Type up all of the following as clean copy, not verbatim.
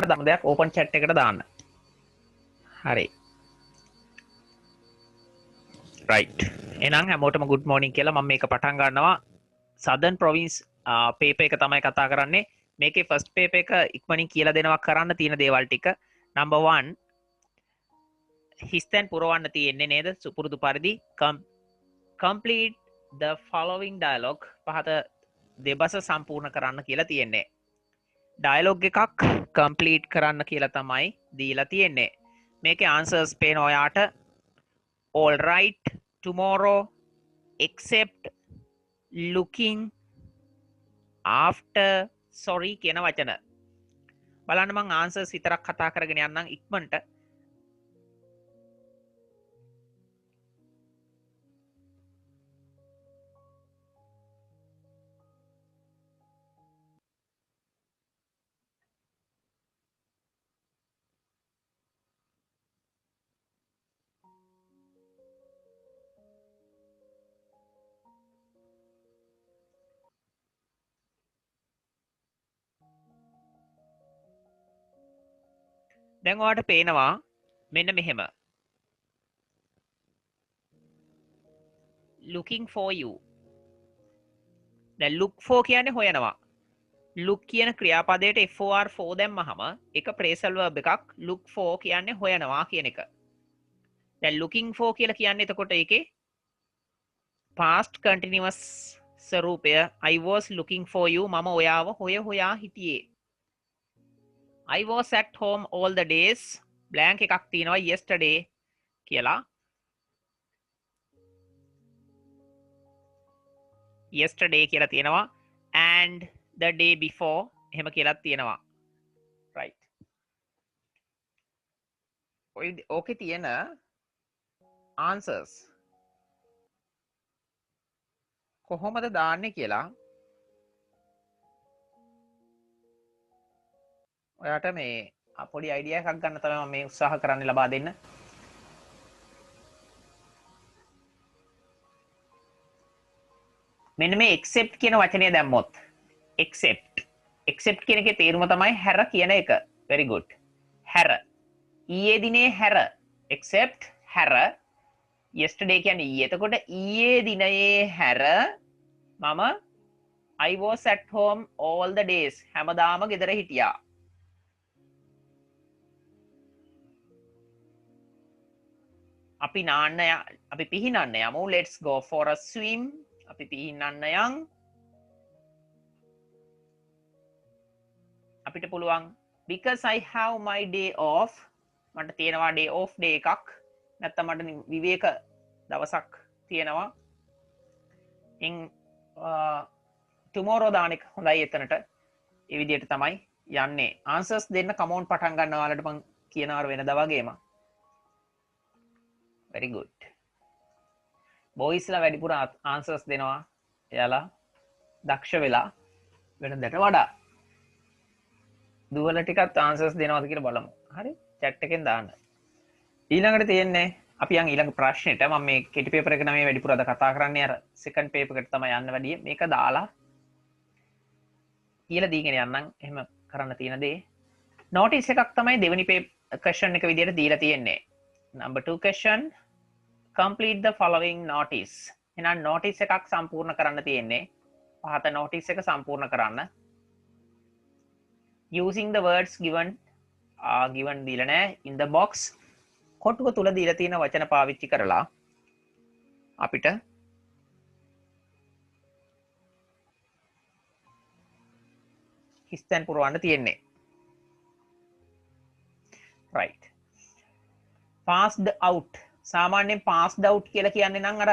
දම දෙයක් open chat එකට දාන්න. හරි. right. එහෙනම් හැමෝටම good morning කියලා මම මේක පටන් ගන්නවා. Southern Province paper එක තමයි කතා කරන්නේ. මේකේ first paper එක ඉක්මනින් කියලා දෙනවා කරන්න තියෙන දේවල් ටික. number 1 හිස්තැන් පුරවන්න තියෙන්නේ නේද? සුපුරුදු පරිදි complete the following dialogue පහත දෙබස සම්පූර්ණ කරන්න කියලා තියෙන්නේ. ඩයලොග් එකක් කම්ප්ලීට් කරන්න කියලා තමයි දීලා තියෙන්නේ. මේකේ ආන්සර්ස් පේන ඔයාට all right, tomorrow, except, looking, after, sorry කියන වචන. බලන්න මං ආන්සර්ස් විතරක් කතා කරගෙන යන්නම් ඉක්මනට. දැන් ඔයාට පේනවා මෙන්න මෙහෙම. looking for you. දැන් look for කියන්නේ හොයනවා. look කියන ක්‍රියාපදයට for දැම්මහම එක phrasal verb එකක් look for කියන්නේ හොයනවා කියන එක. දැන් looking for කියලා කියන්නේ එතකොට ඒකේ past continuous ස්වරූපය I was looking for you මම ඔයාව හොයා හිටියේ. I was at home all the days blank එකක් තියෙනවා yesterday කියලා. yesterday කියලා තියෙනවා and the day before එහෙම කියලා තියෙනවා. right. ඕකේ තියෙන answers කොහොමද දාන්නේ කියලා ඔයාට මේ පොඩි අයිඩියා එකක් ගන්න තමයි මම මේ උත්සාහ කරන්නේ ලබා දෙන්න. මෙන්න මේ accept කියන වචනය දැම්මොත් accept කියන එකේ තේරුම තමයි හැර කියන එක. very good. හැර. ඊයේ දිනේ හැර. accept හැර. yesterday කියන්නේ ඊයේ. එතකොට ඊයේ දිනයේ හැර මම I was at home all the days හැමදාම ගෙදර හිටියා. අපි නාන්න අපි පිහිනන්න යමු. let's go for a swim. අපි පිහිනන්න යන්. අපිට පුළුවන් because I have my day off මට තියෙනවා day off day එකක්. නැත්තම් මට විවේක දවසක් තියෙනවා. in tomorrow දාන එක හොඳයි එතනට. ඒ විදිහට තමයි යන්නේ. answers දෙන්න come on පටන් ගන්නවා. ඔයාලට මම කියනවා වෙනදා වගේම. very good. boysලා වැඩිපුර answers දෙනවා. එයාලා දක්ෂ වෙලා වෙනදට වඩා. දුවල ටිකත් answers දෙනවද කියලා බලමු. හරි? chat එකෙන් දාන්න. ඊළඟට තියෙන්නේ අපි යන් ඊළඟ ප්‍රශ්නෙට. මම මේ කෙටි පේපර් එක නම් වැඩිපුර අද කතා කරන්නේ අර second paper එකට තමයි යන්න වැඩි. මේක දාලා කියලා දීගෙන යන්නම්. එහෙම කරන්න තියෙන දේ notice එකක් තමයි දෙවෙනි question එක විදිහට දීලා තියෙන්නේ. number 2 question complete the following notice. එහෙනම් notice එකක් සම්පූර්ණ කරන්න තියෙන්නේ. පහත notice එක සම්පූර්ණ කරන්න. using the words given දීලා නැහැ in the box. කොටුව තුල දීලා තියෙන වචන පාවිච්චි කරලා අපිට හිස්තැන් පුරවන්න තියෙන්නේ. right. passed out. සාමාන්‍යයෙන් passed out කියලා කියන්නේ නම් අර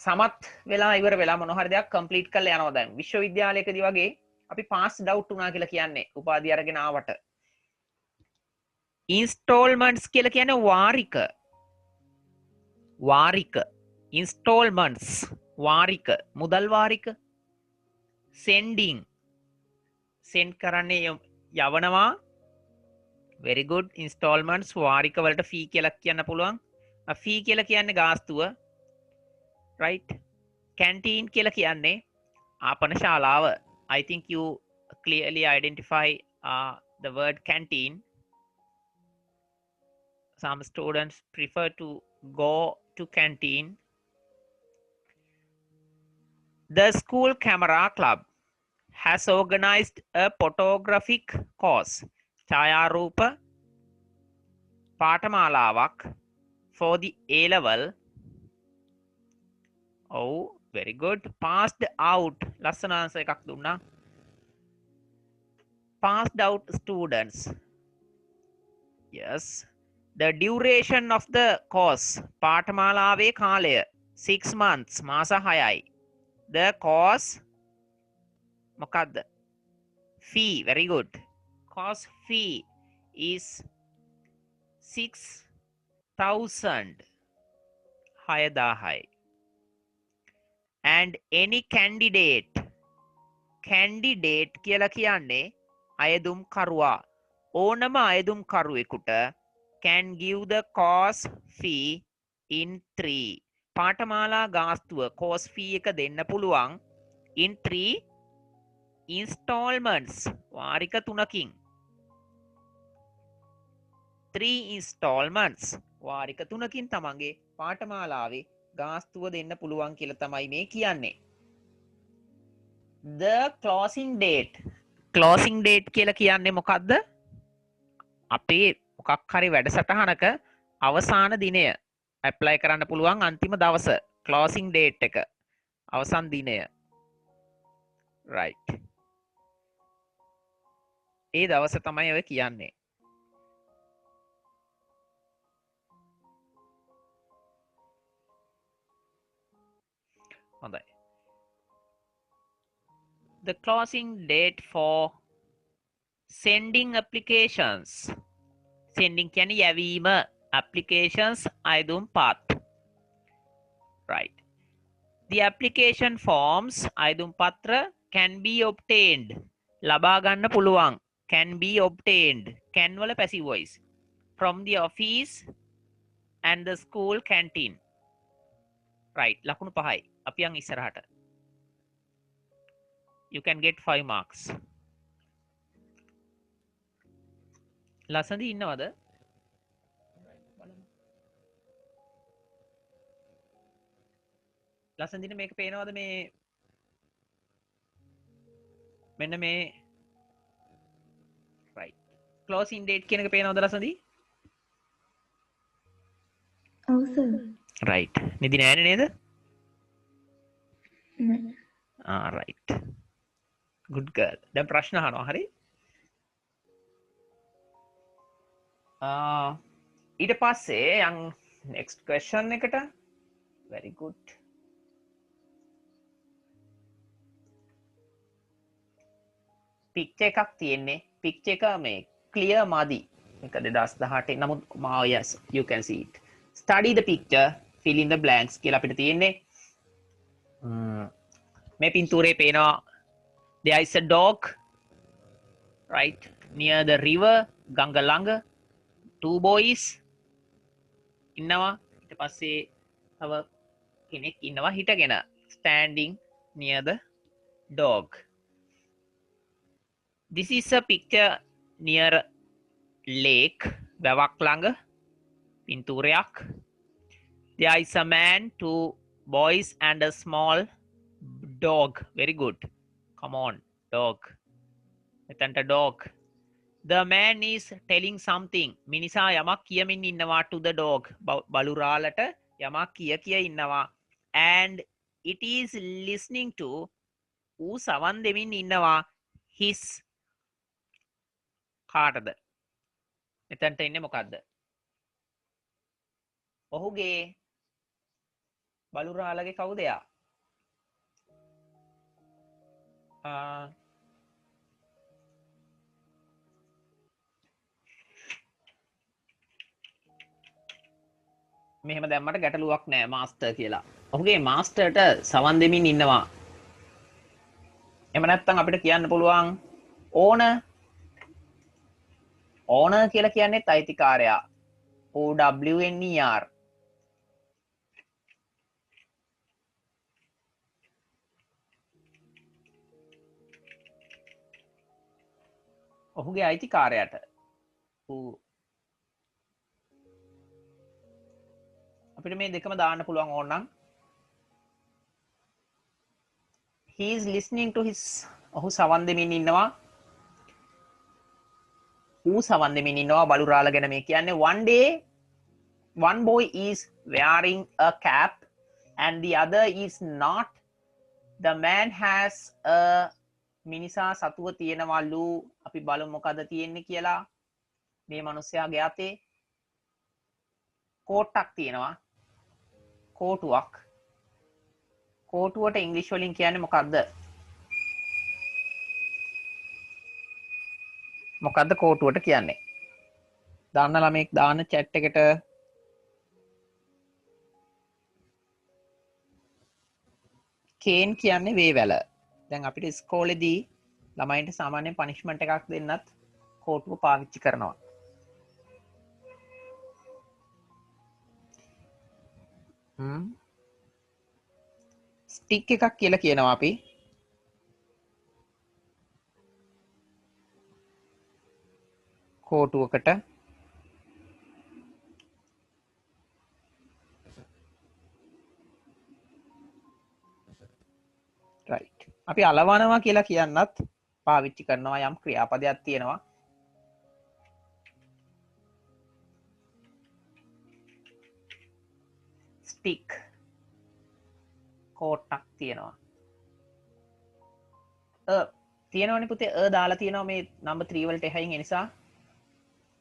සමත් වෙලා ඉවර වෙලා මොන හරි දෙයක් කම්ප්ලීට් කරලා යනවා. දැන් විශ්වවිද්‍යාලයකදී වගේ අපි passed out වුණා කියලා කියන්නේ උපාධිය අරගෙන ආවට. installments කියලා කියන්නේ වාරික installments වාරික මුදල් වාරික. sending send කරන්නේ යවනවා. very good. installments වාරික වලට fee කියලා කියන්න පුළුවන්. fee කියලා කියන්නේ ගාස්තුව. right. canteen කියලා කියන්නේ ආපන ශාලාව. I think you clearly identify the word canteen. Some students prefer to go to canteen. The school camera club has organized a photographic course. Chayarupa Patamalawak for the A level. Oh, very good. Passed out. Lassana answer එකක් දුන්නා. Passed out students. Yes. The duration of the course. පාඨමාලාවේ කාලය 6 months. මාස 6යි. The course මොකක්ද? Fee. Very good. Course fee is 6,000. 6,000යි. And any candidate කියලා කියන්නේ අයදුම් කරුවා ඕනම අයදුම් කරුවෙකුට can give the course fee in 3 පාඨමාලා ගාස්තුව course fee එක දෙන්න පුළුවන් in 3 installments වාරික 3කින් 3 installments වාරික 3කින් තමන්ගේ පාඨමාලාවේ ගාස්තුව දෙන්න පුළුවන් කියලා තමයි මේ කියන්නේ. The closing date කියලා කියන්නේ මොකක්ද? අපේ මොකක් හරි වැඩසටහනක අවසාන දිනය ඇප්ලයි කරන්න පුළුවන් අන්තිම දවස closing date එක අවසන් දිනය. right. ඒ දවස තමයි ඔය කියන්නේ. හොඳයි. The closing date for sending applications. Sending කියන්නේ යැවීම applications අයදුම් path. right. The application forms අයදුම් පත්‍ර can be obtained. ලබා ගන්න පුළුවන්. Can be obtained. can වල passive voice. From the office and the school canteen. right. ලකුණු 5යි. අපි යන් ඉස්සරහට. You can get 5 marks. ලසඳි ඉන්නවද? ලසඳින මේක පේනවද මේ මෙන්න මේ right closing date කියන එක පේනවද ලසඳි? ඔව් සර්. right නිදි නෑනේ නේද? නෑ. right good girl. දැන් ප්‍රශ්න අහනවා හරි? ඊට පස්සේ යන් next question එකට. very good. picture එකක් තියෙන්නේ. picture එක මේ clear මදි. මේක 2018 නමුත් yes you can see it. Study the picture, fill in the blanks කියලා අපිට තියෙන්නේ. මේ පින්තූරේ පේනවා there is a dog right near the river ගඟ ළඟ. 2 boys ඉන්නවා. ඊට පස්සේ තව කෙනෙක් ඉන්නවා හිටගෙන standing near the dog. This is a picture near lake වැවක් ළඟ පින්තූරයක්. There is a man, 2 boys and a small dog. Very good. Come on dog. මෙතනට dog. The man is telling something. මිනිසා යමක් කියමින් ඉන්නවා to the dog. බලුරාලට යමක් කිය ඉන්නවා. And it is listening to ඌ සවන් දෙමින් ඉන්නවා his කාටද? මෙතනට ඉන්නේ මොකද්ද? ඔහුගේ බලුරාලගේ කවුද යා? මෙහෙම දැම්මට ගැටලුවක් නෑ මාස්ටර් කියලා. ඔහුගේ මාස්ටර්ට සවන් දෙමින් ඉන්නවා. එහෙම නැත්නම් අපිට කියන්න පුළුවන් ඕනර් කියලා කියන්නේ අයිතිකාරයා. OWNER. ඔහුගේ අයිතිකාරයට අපිට මේ දෙකම දාන්න පුළුවන් ඕනනම් he is listening to his ඔහු සවන් දෙමින් ඉන්නවා ඌ සවන් දෙමින් ඉන්නවා බලු රාළ ගැන මේ කියන්නේ one day one boy is wearing a cap and the other is not the man has a මිනිසා සතුව තියෙනවලු අපි බලමු මොකද තියෙන්නේ කියලා මේ මිනිස්යාගේ අතේ කෝට්ටක් තියෙනවා කෝටුවක් කෝටුවට ඉංග්‍රීසි වලින් කියන්නේ මොකද්ද කෝටුවට කියන්නේ දාන්න ළමෙක් දාන්න chat එකට කේන් කියන්නේ වේවැල දැන් අපිට ඉස්කෝලේදී ළමයින්ට සාමාන්‍යයෙන් පනිෂ්මන්ට් එකක් දෙන්නත් කෝටුව පාවිච්චි කරනවා ස්ටික් එකක් කියලා කියනවා අපි කෝටුවකට right අපි අලවනවා කියලා කියන්නත් පාවිච්චි කරනවා යම් ක්‍රියාපදයක් තියෙනවා ස්ටික් කෝට්ටක් තියෙනවා තියෙනවනේ පුතේ දාලා තියෙනවා මේ නම්බර් 3 වලට එහයින් ඒ නිසා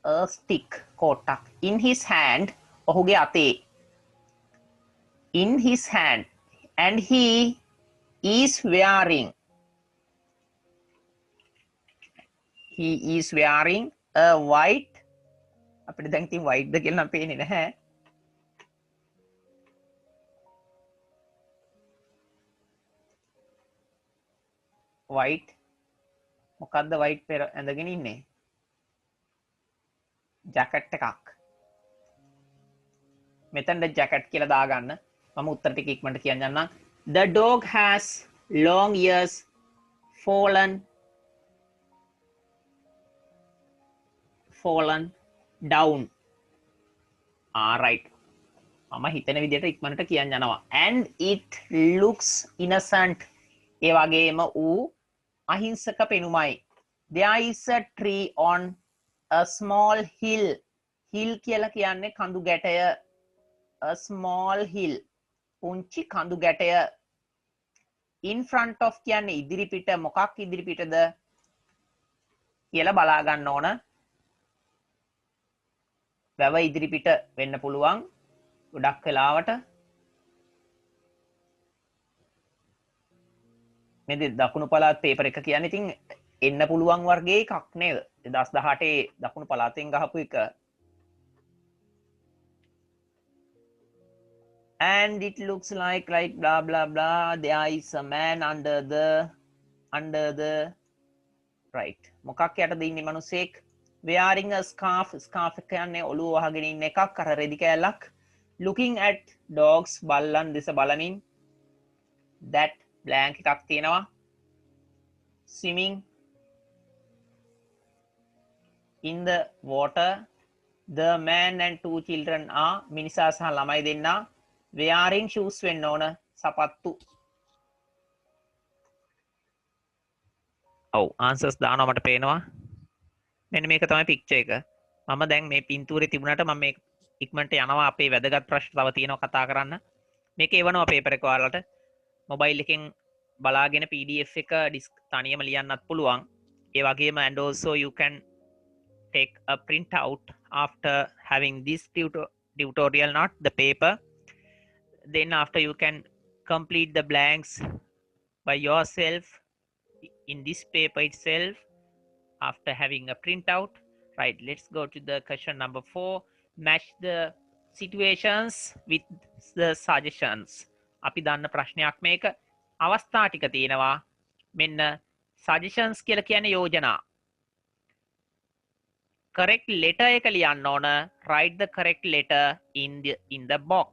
a stick කෝට්ටක් in his hand ඔහුගේ අතේ in his hand and he is wearing a white අපිට දැන් ඉතින් white ද කියලා නම් පේන්නේ නැහැ white මොකද්ද white පෙර ඇඳගෙන ඉන්නේ ජැකට් එකක් මෙතනද ජැකට් කියලා දාගන්න මම උත්තර ටික ඉක්මනට කියන්න යන්නම් the dog has long ears fallen down right මම හිතන විදිහට ඉක්මනට කියන්න යනවා and it looks innocent ඒ වගේම ඌ අහිංසක පෙනුමයි there is a tree on a small hill කියලා කියන්නේ කඳු ගැටය a small hill පුංචි කඳු ගැටය in front of කියන්නේ ඉදිරිපිට මොකක් ඉදිරිපිටද කියලා බලා ගන්න ඕන වැව ඉදිරිපිට වෙන්න පුළුවන් ගොඩක් වෙලාවට මේ දකුණු පළාත් පේපර් එක කියන්නේ ඉතින් එන්න පුළුවන් වර්ගයේ එකක් නේද 2018 දකුණු පළාතෙන් ගහපු එක and it looks like blah blah blah there is a man under the right මොකක් යටද ඉන්නේ මිනිසෙක් wearing a scarf කියන්නේ ඔළුව වහගෙන ඉන්න එකක් අර රෙදි කෑල්ලක් looking at dogs බල්ලන් දෙස බලමින් that blank එකක් තියෙනවා swimming in the water the man and two children are මිනිසා සහ ළමයි දෙන්නා wearing shoes වෙන්න ඕන සපත්තු ඔව් answers දානවා මට පේනවා මෙන්න මේක තමයි picture එක මම දැන් මේ පින්තූරේ තිබුණාට මම මේ ඉක්මනට යනවා අපේ වැදගත් ප්‍රශ්න තව තියෙනවා කතා කරන්න මේක එවනවා පේපර් එක ඔයාලට මොබයිල් එකෙන් බලාගෙන PDF එක තනියම ලියන්නත් පුළුවන් ඒ වගේම and also you can take a print out after having this tutorial not the paper then after you can complete the blanks by yourself in this paper itself after having a printout right let's go to the question number 4 match the situations with the suggestions අපි දන්න ප්‍රශ්නයක් මේක අවස්ථා ටික තියෙනවා මෙන්න suggestions කියලා කියන්නේ යෝජනා correct letter එක ලියන්න ඕන write the correct letter in the box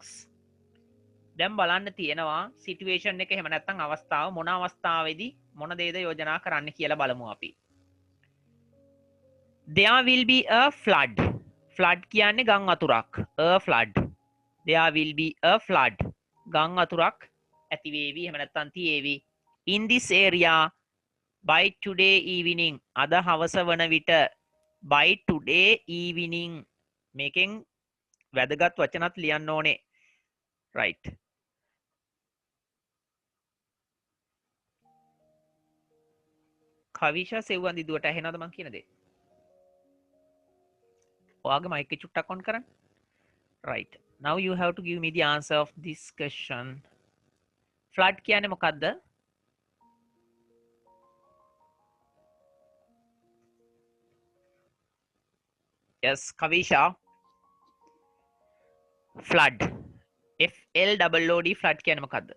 දැන් බලන්න තියෙනවා situation එක එහෙම නැත්නම් අවස්ථාව මොන අවස්ථාවේදී මොන දේද යෝජනා කරන්න කියලා බලමු අපි there will be a flood. Flood කියන්නේ ගං වතුරක්. A flood. There will be a flood. ගං වතුරක් ඇති වේවි. එහෙම නැත්නම් තියේවි. In this area by today evening. අද හවස වන විට by today evening. මේකෙන් වැදගත් වචනත් ලියන්න ඕනේ. right. කවිෂා සෙව්වන් දිදුවට ඇහෙනවද මං කියන දේ? ඔයාගේ mic එක චුට්ටක් on කරන්න. right. Now you have to give me the answer of this question. flood කියන්නේ මොකද්ද? yes Kavisha. flood. FLOOD flood කියන්නේ මොකද්ද?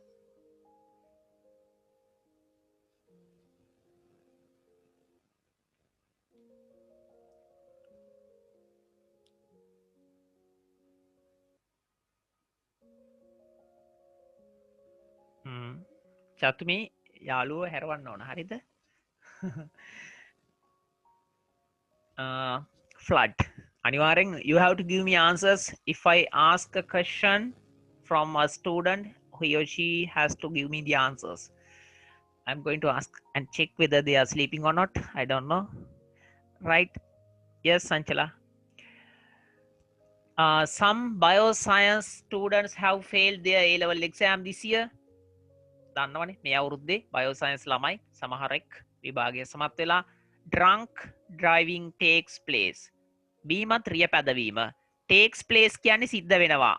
චතුමි යාළුව හැරවන්න ඕන හරිද? flood. අනිවාර්යෙන් you have to give me answers. If I ask a question from a student, he or she has to give me the answers. I'm going to ask and check whether they are sleeping or not. I don't know. Right. Yes, Sanchala. Some bioscience students have failed their A-level exam this year. දන්නවනේ මේ අවුරුද්දේ bioscience ළමයි සමහරෙක් විභාගය සමත් වෙලා. drunk driving takes place. බීමත් රිය පැදවීම. takes place කියන්නේ සිද්ධ වෙනවා.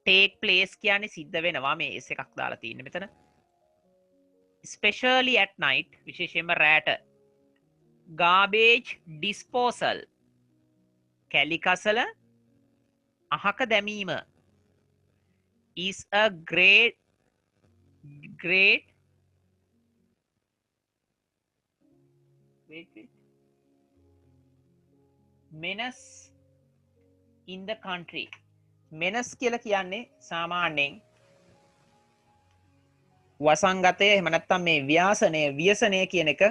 take place කියන්නේ සිද්ධ වෙනවා. මේ S එකක් දාලා තියෙන්නේ මෙතන. especially at night විශේෂයෙන්ම රැට. garbage disposal. කැලි කසල අහක දැමීම is a great wait menace in the country. menace කියලා කියන්නේ සාමාන්‍යයෙන් වසංගතය එහෙම නැත්නම් මේ ව්‍යසනය කියන එක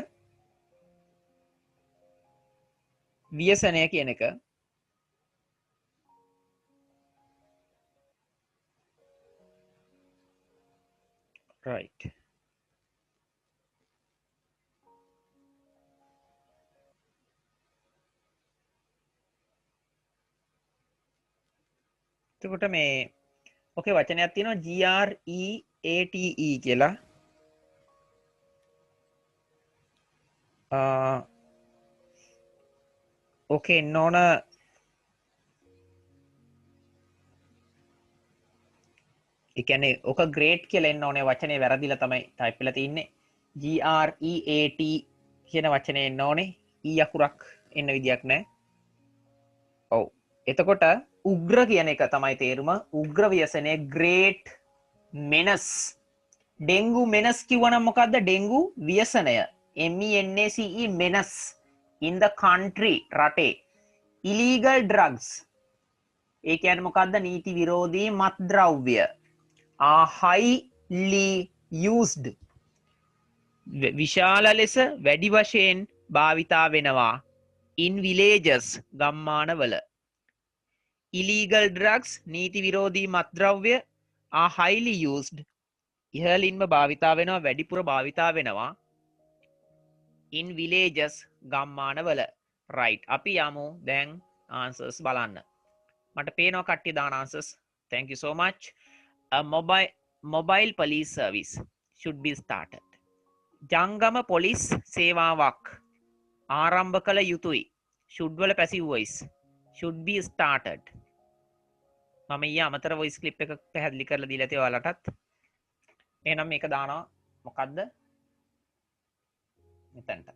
right. එතකොට මේ ඔකේ වචනයක් තියෙනවා GREATE කියලා. ඕකේ එන්න ඕන ඒ කියන්නේ ඔක ග්‍රේට් කියලා එන්න ඕනේ වචනේ වැරදිලා තමයි ටයිප් වෙලා තින්නේ. GREAT කියන වචනේ එන්න ඕනේ. E අකුරක් එන්න විදියක් නැහැ. ඔව්. එතකොට උග්‍ර කියන එක තමයි තේරුම. උග්‍ර ව්‍යසනයේ great menace. ඩෙන්ගු menace කිව්වනම් මොකද්ද? ඩෙන්ගු ව්‍යසනය. MENACE menace in the country රටේ. illegal drugs. ඒ කියන්නේ මොකද්ද? නීති විරෝධී මත්ද්‍රව්‍ය. are highly used. විශාල ලෙස වැඩි වශයෙන් භාවිතා වෙනවා. in villages ගම්මානවල. illegal drugs නීති විරෝධී මත්ද්‍රව්‍ය are highly used. ඉහළින්ම භාවිතා වෙනවා, වැඩිපුර භාවිතා වෙනවා. in villages ගම්මානවල. right. අපි යමු දැන් answers බලන්න. මට පේනවා කට්ටිය දාන answers. Thank you so much. A mobile police service should be started. ජංගම පොලිස් සේවාවක් ආරම්භ කළ යුතුයි. should වල passive voice. should be started. මම ඊයේ අමතර voice clip එකක් පැහැදිලි කරලා දීලා තියෙනවා ඔයාලටත්. එහෙනම් මේක දානවා මොකද්ද? මෙතනට.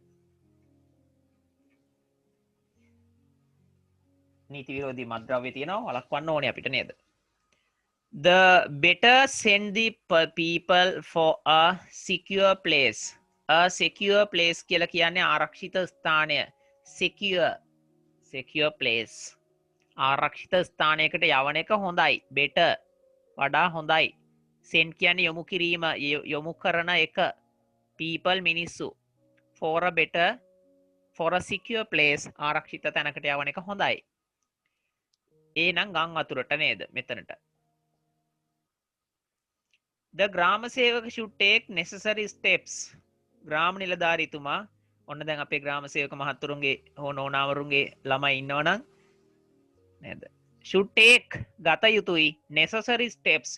නීති විරෝධී මත්ද්‍රව්‍ය තියෙනවා වළක්වන්න ඕනේ අපිට නේද? The better send the people for a secure place. A secure place කියලා කියන්නේ ආරක්ෂිත ස්ථානය. secure place. ආරක්ෂිත ස්ථානයකට යවන එක හොඳයි. better වඩා හොඳයි. send කියන්නේ යොමු කිරීම, යොමු කරන එක. people මිනිස්සු. for a better for a secure place ආරක්ෂිත තැනකට යවන එක හොඳයි. ඒ නම් ගම් වතුරට නේද මෙතනට. The ග්‍රාම සේවක should take necessary steps. ග්‍රාම නිලධාරීතුමා ඔන්න දැන් අපේ ග්‍රාම සේවක මහත්තුරුන්ගේ හෝ නෝනාවරුන්ගේ ළමයි ඉන්නවනම් නේද? should take ගත යුතුයි necessary steps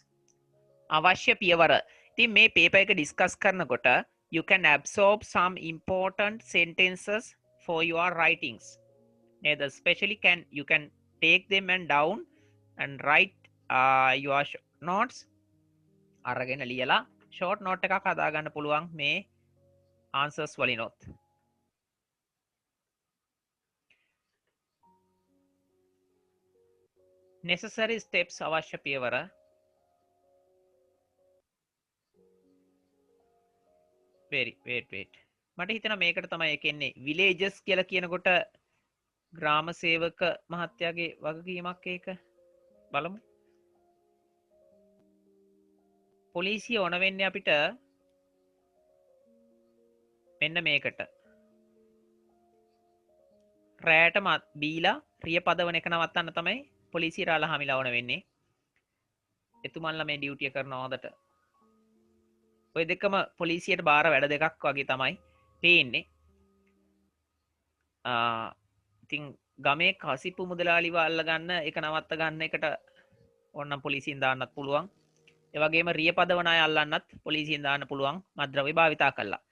අවශ්‍ය පියවර. ඉතින් මේ පේපර් එක ඩිස්කස් කරනකොට you can absorb some important sentences for your writings. නේද? especially you can take them and down and write your notes අරගෙන ලියලා short note එකක් හදාගන්න පුළුවන් මේ answers වලිනොත්. necessary steps අවශ්‍ය පියවර wait මට හිතෙනවා මේකට තමයි එන්නේ villages කියලා කියනකොට ග්‍රාම සේවක මහත්තයාගේ වගකීමක් ඒක බලමු. පොලිසිය ඕන වෙන්නේ අපිට මෙන්න මේකට රෑට මත් බීලා රිය පදවන එක නවත්තන්න තමයි පොලිසිය රාලා හාමිලා ඕන වෙන්නේ. එතුමන්ලා මේ ඩියුටිය කරනවා හොඳට. ඔය දෙකම පොලිසියට බාර වැඩ දෙකක් වගේ තමයි පේන්නේ. ඉතින් ගමේ කසිප්පු මුදලාලිව අල්ලගන්න එක නවත්ත ගන්න එකට ඕනනම් පොලිසියෙන් දාන්නත් පුළුවන්. ඒ වගේම රිය පදවන අය අල්ලන්නත් පොලිසියෙන් දාන්න පුළුවන් මද්ද්‍රව්‍ය භාවිතා කළා.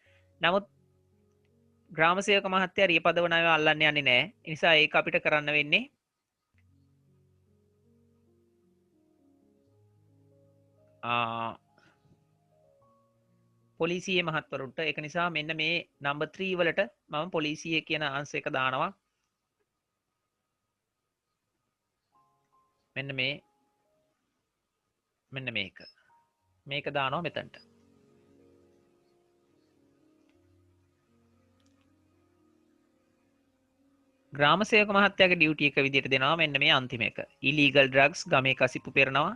නමුත් ග්‍රාම සේවක මහත්තයා රිය පදවන අය අල්ලන්න යන්නේ නැහැ. ඒ නිසා ඒක අපිට කරන්න වෙන්නේ පොලිසියේ මහත්වරුන්ට. ඒක නිසා මෙන්න මේ නම්බර් 3 වලට මම පොලිසිය කියන ආන්සර් එක දානවා. මෙන්න මේක දානවා මෙතනට. ග්‍රාම සේවක මහත්තයාගේ ඩියුටි එක විදිහට දෙනවා මෙන්න මේ අන්තිම එක. illegal drugs ගමේ කසිප්පු පෙරනවා.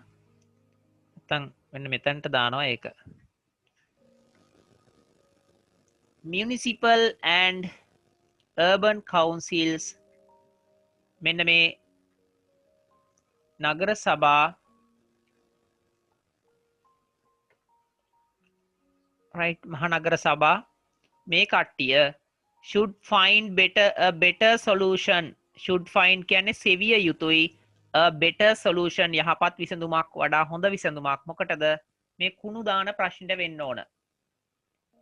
නැත්නම් මෙන්න මෙතනට දානවා ඒක. municipal and urban councils මෙන්න මේ නගර සභා right මහනගර සභා මේ කට්ටිය should find a better solution. should find කියන්නේ සෙවිය යුතුයි a better solution යහපත් විසඳුමක් වඩා හොඳ විසඳුමක්. මොකටද මේ කුණු දාන ප්‍රශ්නෙට වෙන්න ඕන.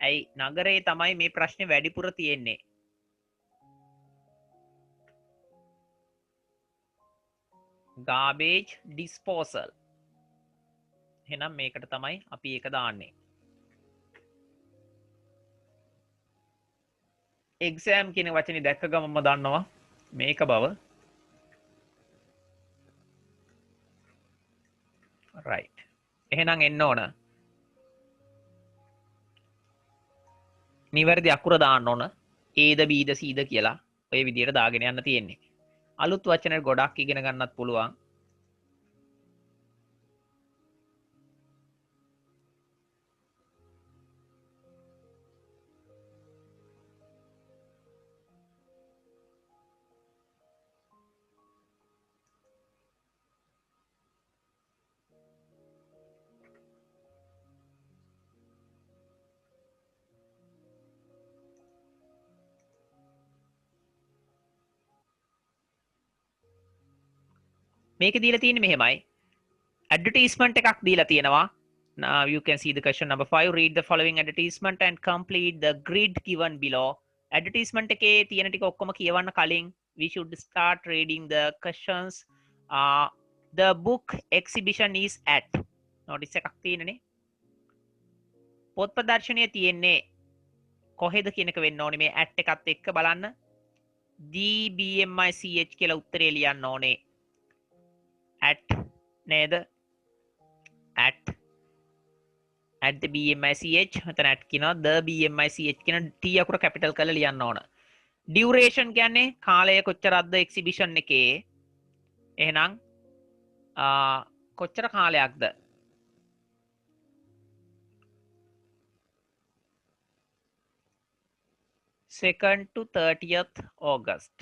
ඇයි නගරේ තමයි මේ ප්‍රශ්නේ වැඩිපුර තියෙන්නේ. garbage disposal. එහෙනම් මේකට තමයි අපි ඒක දාන්නේ. exam කියන වචනේ දැක්ක ගමන්ම දන්නවා මේක බව. right. එහෙනම් එන්න ඕන. නිවැරදි අකුර දාන්න ඕන. Aද Bද Cද කියලා ඔය විදිහට දාගෙන යන්න තියෙන්නේ. අලුත් වචන ගොඩක් ඉගෙන ගන්නත් පුළුවන්. මේක දීලා තියෙන්නේ මෙහෙමයි. advertisement එකක් දීලා තියෙනවා. Now you can see the question number 5. Read the following advertisement and complete the grid given below. Advertisement එකේ තියෙන ටික ඔක්කොම කියවන්න කලින් we should start reading the questions. The book exhibition is at. notice එකක් තියෙනනේ. පොත් ප්‍රදර්ශනය තියෙන්නේ කොහෙද කියන එක වෙන්න ඕනේ. මේ at එකත් එක්ක බලන්න. DBMICH කියලා උත්තරේ ලියන්න ඕනේ. at නේද at the BMICH මෙතන at කියනවා the BMICH කියන T අකුර කැපිටල් කරලා ලියන්න ඕන. duration කියන්නේ කාලය කොච්චරක්ද එක්සිබිෂන් එකේ. එහෙනම් කොච්චර කාලයක්ද? 2nd to 30th August.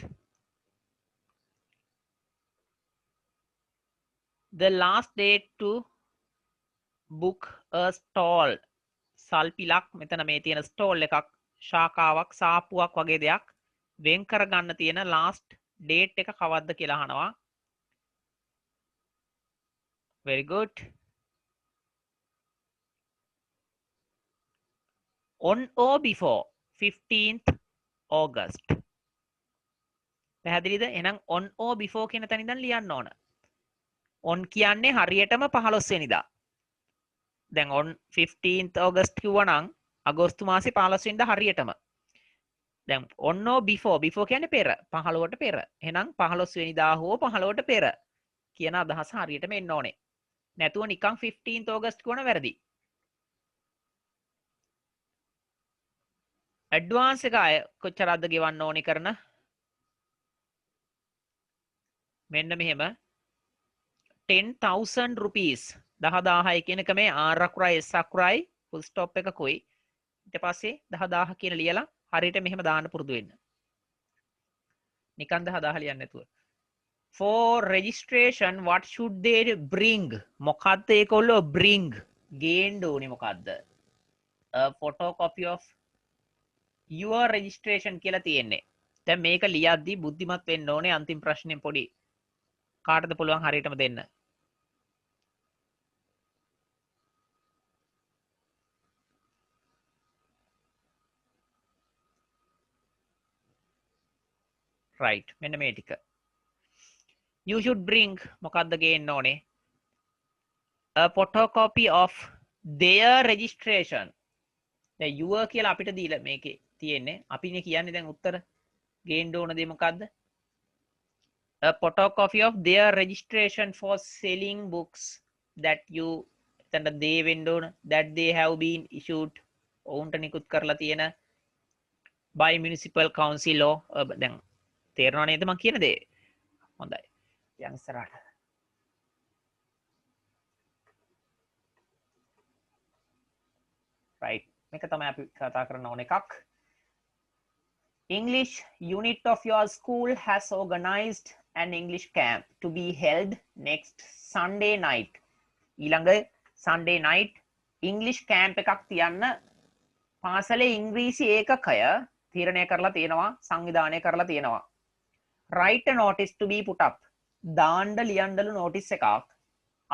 The last date to book a stall. සල්පිලක් මෙතන මේ තියෙන ස්ටෝල් එකක් ශාකාවක් සාප්පුවක් වගේ දෙයක් වෙන් කරගන්න තියෙන ලාස්ට් ඩේට් එක කවද්ද කියලා අහනවා. Very good. On or before 15th August. පැහැදිලිද? එහෙනම් on or before කියන තැන ඉඳන් ලියන්න ඕන. on කියන්නේ හරියටම 15 වෙනිදා. දැන් on 15th August කිව්වනම් අගෝස්තු මාසේ 15 වෙනිදා හරියටම. දැන් on or before කියන්නේ පෙර 15ට පෙර. එහෙනම් 15 වෙනිදා හෝ 15ට පෙර කියන අදහස හරියටම එන්න ඕනේ. නැතුව නිකන් 15th August කියවන වැරදි. ඇඩ්වාන්ස් එක අය කොච්චරක්ද ගෙවන්න ඕනි කරන? මෙන්න මෙහෙම 10,000 rupees 10,000 කියන එක මේ R අකුරයි S අකුරයි full stop එකකුයි ඊට පස්සේ 10,000 කියන ලියලා හරියට මෙහෙම දාන්න පුරුදු වෙන්න. නිකන් 10,000 ලියන්න නැතුව. For registration what should they bring? මොකද්ද ඒගොල්ලෝ bring? ගේන්න ඕනේ මොකද්ද? A photocopy of your registration කියලා තියෙන්නේ. දැන් මේක ලියද්දි බුද්ධිමත් වෙන්න ඕනේ අන්තිම ප්‍රශ්නේ පොඩි කාටද පුළුවන් හරියටම දෙන්න. right මෙන්න මේ ටික. You should bring මොකද්ද ගේන්න ඕනේ? A photocopy of their registration. දැන් your කියලා අපිට දීලා මේකේ තියෙන්නේ අපිනේ කියන්නේ දැන් උත්තර ගේන්න ඕන දේ මොකද්ද? A photocopy of their registration for selling books that you එතන they වෙන්න ඕන that they have been issued ඔවුන්ට නිකුත් කරලා තියෙන by municipal council or දැන් තේරෙනව නේද මම කියන දේ? හොඳයි. යන් ඉස්සරහට. right මේක තමයි අපි කතා කරන්න ඕන එකක්. English unit of your school has organized an English camp to be held next Sunday night. ඊළඟ Sunday night English camp එකක් තියන්න පාසලේ ඉංග්‍රීසි ඒකකය තීරණය කරලා තියෙනවා සංවිධානය කරලා තියෙනවා. Write a notice to be put up. දාන්න ලියන්නලු notice එකක්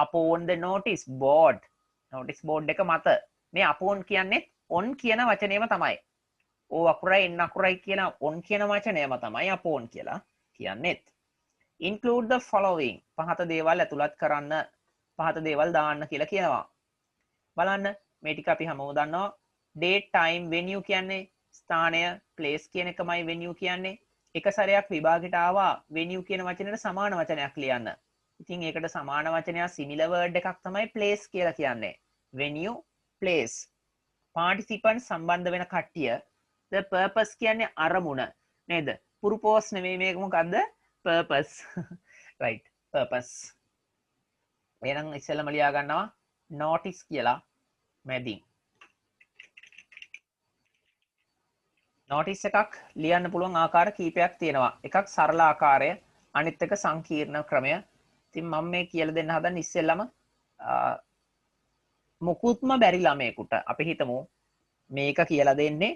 upon the notice board. notice board එක මත මේ upon කියන්නේ on කියන වචනයම තමයි. O අකුරයි n අකුරයි කියන on කියන වචනයම තමයි upon කියලා කියන්නේත්. Include the following. පහත දේවල් ඇතුළත් කරන්න පහත දේවල් දාන්න කියලා කියනවා. බලන්න මේ ටික අපි හැමෝම දන්නවා. date time venue කියන්නේ ස්ථානය place කියන එකමයි venue කියන්නේ. එක සැරයක් විභාගෙට ආවා venue කියන වචනේට සමාන වචනයක් ලියන්න. ඉතින් ඒකට සමාන වචනයක් similar word එකක් තමයි place කියලා කියන්නේ. venue place. participant සම්බන්ධ වෙන කට්ටිය. the purpose කියන්නේ අරමුණ නේද? purpose නෙමෙයි මේක මොකද්ද? purpose. right purpose. එහෙනම් ඉස්සෙල්ලාම ලියා ගන්නවා notice කියලා මැදින්. notice එකක් ලියන්න පුළුවන් ආකාර කීපයක් තියෙනවා. එකක් සරල ආකාරය, අනිත් එක සංකීර්ණ ක්‍රමය. ඉතින් මම මේ කියලා දෙන්න හදන ඉස්සෙල්ලාම මුකුත්ම බැරි ළමයෙකුට අපි හිතමු මේක කියලා දෙන්නේ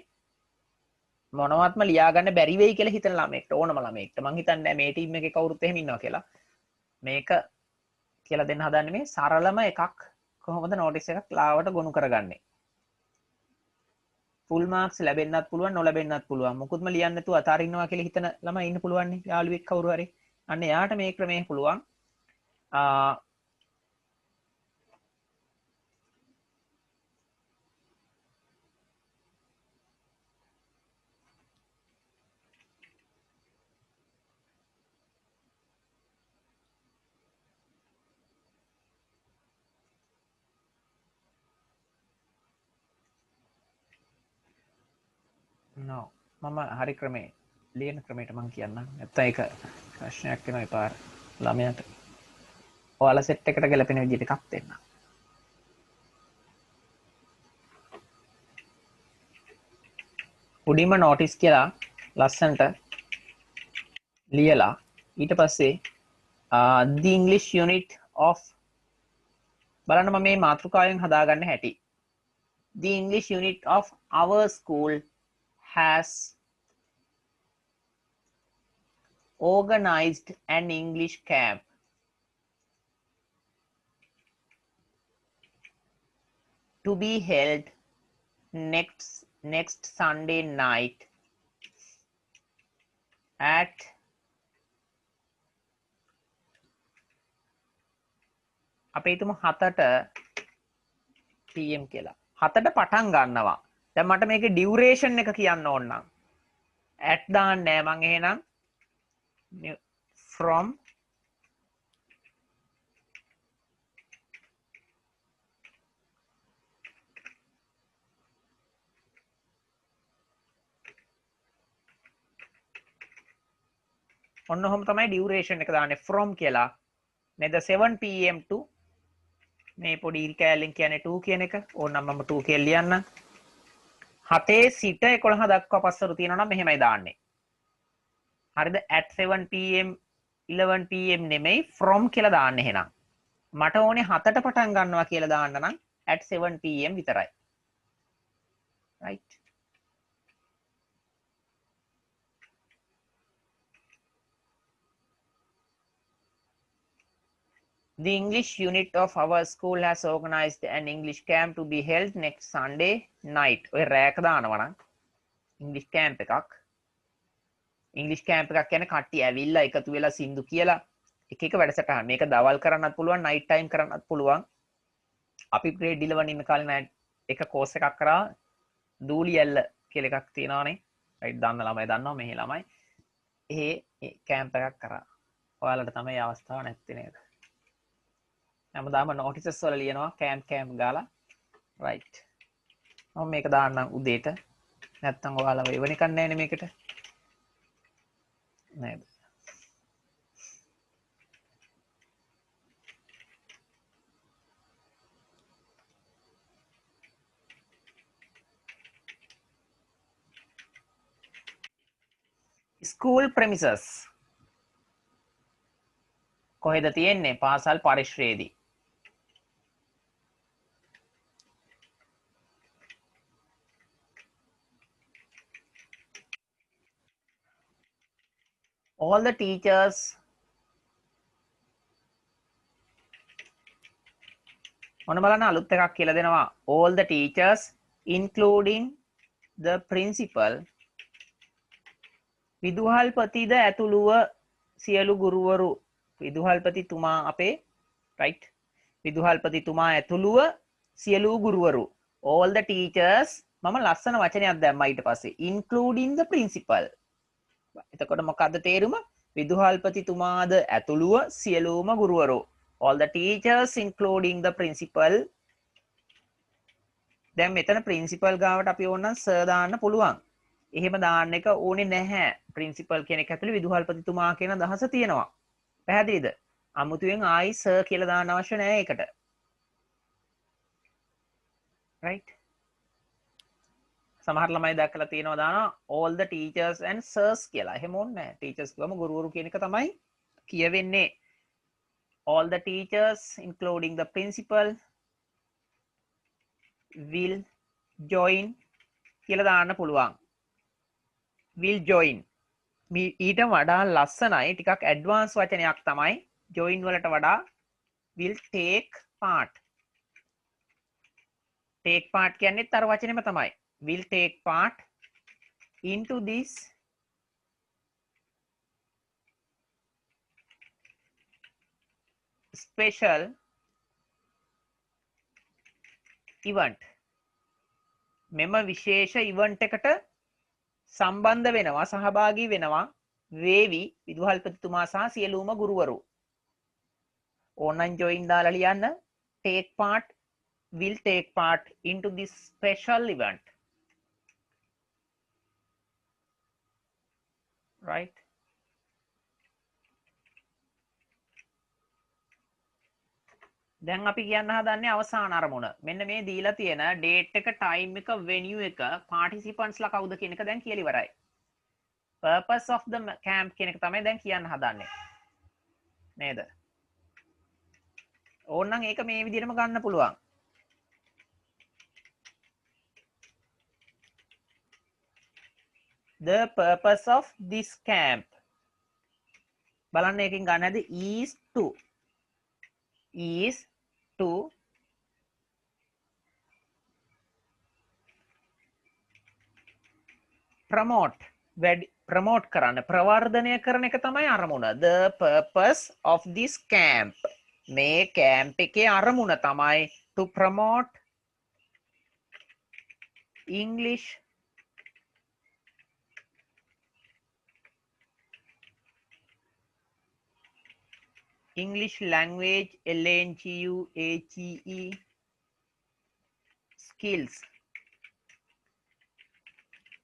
මොනවත්ම ලියා ගන්න බැරි වෙයි කියලා හිතන ළමයෙක්ට ඕනම ළමයෙක්ට. මං හිතන්නේ මේ ටීම් එකේ කවුරුත් එහෙම ඉන්නවා කියලා. මේක කියලා දෙන්න හදන්නේ මේ සරලම එකක් කොහොමද notice එකක් ලාවට ගොනු කරගන්නේ. full marks ලැබෙන්නත් පුළුවන් නොලැබෙන්නත් පුළුවන්. මොකුත්ම ලියන්න නැතුව අතාරින්නවා කියලා හිතන ළමයි ඉන්න පුළුවන් නේ. යාළුවෙක් කවුරු හරි. අන්න එයාට මේ ක්‍රමය පුළුවන්. no මම හරි ක්‍රමේ ලියන ක්‍රමයට මම කියන්නම්. නැත්නම් ඒක ප්‍රශ්නයක් වෙනවා ඒ පාර ළමයාට. ඔයාලා සෙට් එකට ගැලපෙන විදිහට එකක් දෙන්න. උඩින්ම notice කියලා ලස්සනට ලියලා ඊට පස්සේ the English unit of බලන්න මම මේ මාතෘකාවෙන් හදාගන්න හැටි. The English unit of our school has organized an English camp to be held next Sunday night at අපේ හිතමු 7ට PM කියලා. 7ට පටන් ගන්නවා. දැන් මට මේකේ ඩියුරේෂන් එක කියන්න ඕන නම් at දාන්නේ නැහැ මං එහෙනම් from ඔන්න ඔහොම තමයි ඩියුරේෂන් එක දාන්නේ from කියලා. නේද 7 PM to මේ පොඩි කෑල්ලෙන් කියන්නේ 2 කියන එක. ඕනනම් මම 2 කියලා ලියන්න. 7 සිට 11 දක්වා පස්සරු තියෙනවා නම් මෙහෙමයි දාන්නේ. හරිද? at 7 PM 11 PM නෙමෙයි from කියලා දාන්න එහෙනම්. මට ඕනේ 7ට පටන් ගන්නවා කියලා දාන්න නම් at 7 PM විතරයි. right? The English unit of our school has organized an English camp to be held next Sunday night. ඔය රැයක දානවා නම් English camp එකක්. English camp එකක් කියන්නේ කට්ටිය ඇවිල්ලා එකතු වෙලා සින්දු කියලා එක එක වැඩසටහන්. මේක දවල් කරන්නත් පුළුවන්, night time කරන්නත් පුළුවන්. අපි grade 11 ඉන්න කාලේ එක course එකක් කරා දූලි ඇල්ල කියලා එකක් තියෙනවානේ. right දන්න ළමයි දන්නවා මෙහි ළමයි. ඒ camp එකක් කරා. ඔයාලට තමයි අවස්ථාව නැත්තේ නේද? හැමදාම notices වල ලියනවා camp ගාලා. right. මම මේක දාන්නම් උදේට. නැත්තම් ඔයාලා වෙව නිකන් නැහැනේ මේකට. නේද? School premises කොහෙද තියෙන්නේ? පාසල් පරිශ්‍රයේදී. All the teachers ඔන්න බලන්න අලුත් එකක් කියලා දෙනවා. All the teachers including the principal විදුහල්පතිද ඇතුළුව සියලු ගුරුවරු. විදුහල්පතිතුමා අපේ right විදුහල්පතිතුමා ඇතුළුව සියලු ගුරුවරු. All the teachers මම ලස්සන වචනයක් දැම්මා ඊට පස්සේ including the principal. එතකොට මොකද්ද තේරුම? විදුහල්පතිතුමාද ඇතුළුව සියලුම ගුරුවරු. All the teachers including the principal. දැන් මෙතන principal ගාවට අපි ඕනනම් sir දාන්න පුළුවන්. එහෙම දාන්න එක ඕනේ නැහැ. principal කියන එක ඇතුළේ විදුහල්පතිතුමා කියන අදහස තියෙනවා. පැහැදිලිද? අමුතුවෙන් ආයි sir කියලා දාන්න අවශ්‍ය නැහැ ඒකට. right? සමහර ළමයි දැක්කලා තියෙනවා දානවා all the teachers and sirs කියලා. එහෙම ඕනේ නැහැ. teachers කියවම ගුරුවරු කියන එක තමයි කියවෙන්නේ. all the teachers including the principal will join කියලා දාන්න පුළුවන්. will join ඊට වඩා ලස්සනයි ටිකක් ඇඩ්වාන්ස් වචනයක් තමයි join වලට වඩා will take part. take part කියන්නේත් අර වචනේම තමයි. will take part into this special event. මෙම විශේෂ ඉවන්ට් එකට සම්බන්ධ වෙනවා සහභාගී වෙනවා වේවි විදුහල්පතිතුමා සහ සියලුම ගුරුවරු. ඕනනම් join දාලා ලියන්න take part will take part into this special event. right? දැන් අපි කියන්න හදන්නේ අවසාන අරමුණ. මෙන්න මේ දීලා තියෙන date එක, time එක, venue එක, participants ලා කවුද කියන එක දැන් කියලා ඉවරයි. purpose of the camp කියන එක තමයි දැන් කියන්න හදන්නේ. නේද? ඕනනම් ඒක මේ විදිහටම ගන්න පුළුවන්. The purpose of this camp. බලන්න එකකින් ගන්න හැද is to promote කරන්න, ප්‍රවර්ධනය කරන එක තමයි අරමුණ. The purpose of this camp. මේ camp එකේ අරමුණ තමයි to promote English language language skills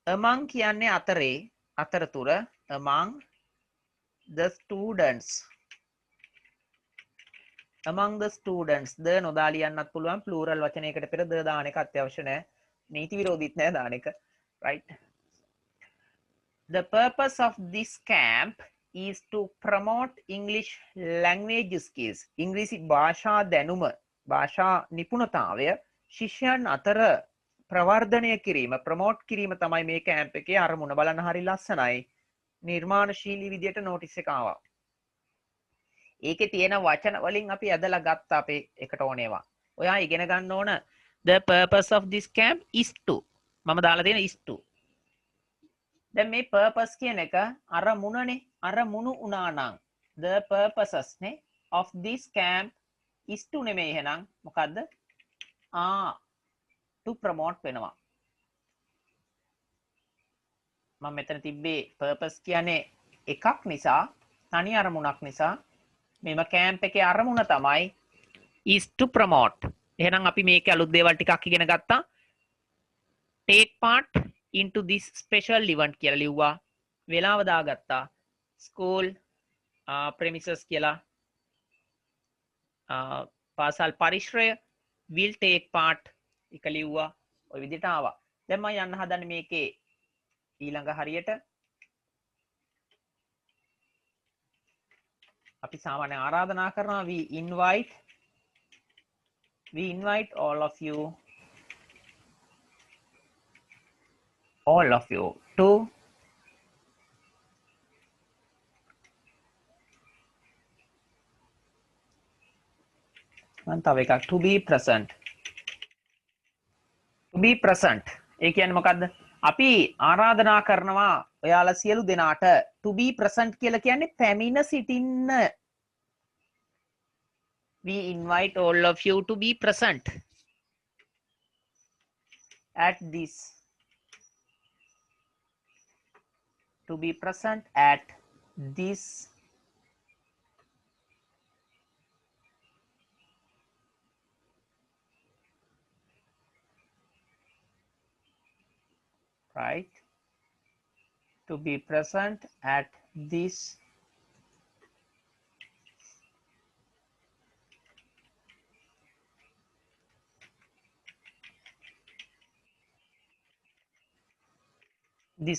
among කියන්නේ අතරතුර among the students ද නොදා ලියන්නත් පුළුවන් plural වචනයකට පෙර ද දාන එක අත්‍යවශ්‍ය නැහැ නීති විරෝධීත් නැහැ දාන එක right the purpose of this camp is to promote English language skills ඉංග්‍රීසි භාෂා දැනුම භාෂා නිපුණතාවය ශිෂ්‍යයන් අතර ප්‍රවර්ධනය කිරීම ප්‍රමෝට් කිරීම තමයි මේ කැම්ප් එකේ අරමුණ බලන්න හරි ලස්සනයි නිර්මාණශීලී විදියට නෝටිස් එක ආවා ඒකේ තියෙන වචන වලින් අපි ඇදලා ගත්තා අපේ එකට ඕනේවා ඔයා ඉගෙන ගන්න ඕන the purpose of this camp is to මම දාලා තියෙන is to දැන් මේ purpose කියන එක අරමුණනේ අරමුණු උනා නම් the purposes නේ of this camp is to නෙමෙයි එහෙනම් මොකද්ද to promote වෙනවා මම මෙතන තිබ්බේ purpose කියන්නේ එකක් නිසා තනි අරමුණක් නිසා මේව කැම්ප් එකේ අරමුණ තමයි is to promote එහෙනම් අපි මේකේ අලුත් දේවල් ටිකක් ඉගෙන ගත්තා take part into this special event කියලා ලිව්වා වෙලාව දාගත්තා school premises කියලා පාසල් පරිශ්‍රය will take part එක ලිව්වා ඔය විදිහට ආවා දැන් මම යන්න හදන්නේ මේකේ ඊළඟ හරියට අපි සාමාන්‍ය ආරාධනා කරනවා we invite all of you to තව එකක් to be present ඒ කියන්නේ මොකද්ද අපි ආරාධනා කරනවා ඔයාලා සියලු දෙනාට to be present කියලා කියන්නේ පැමිණ සිටින්න we invite all of you to be present at this right to be present at this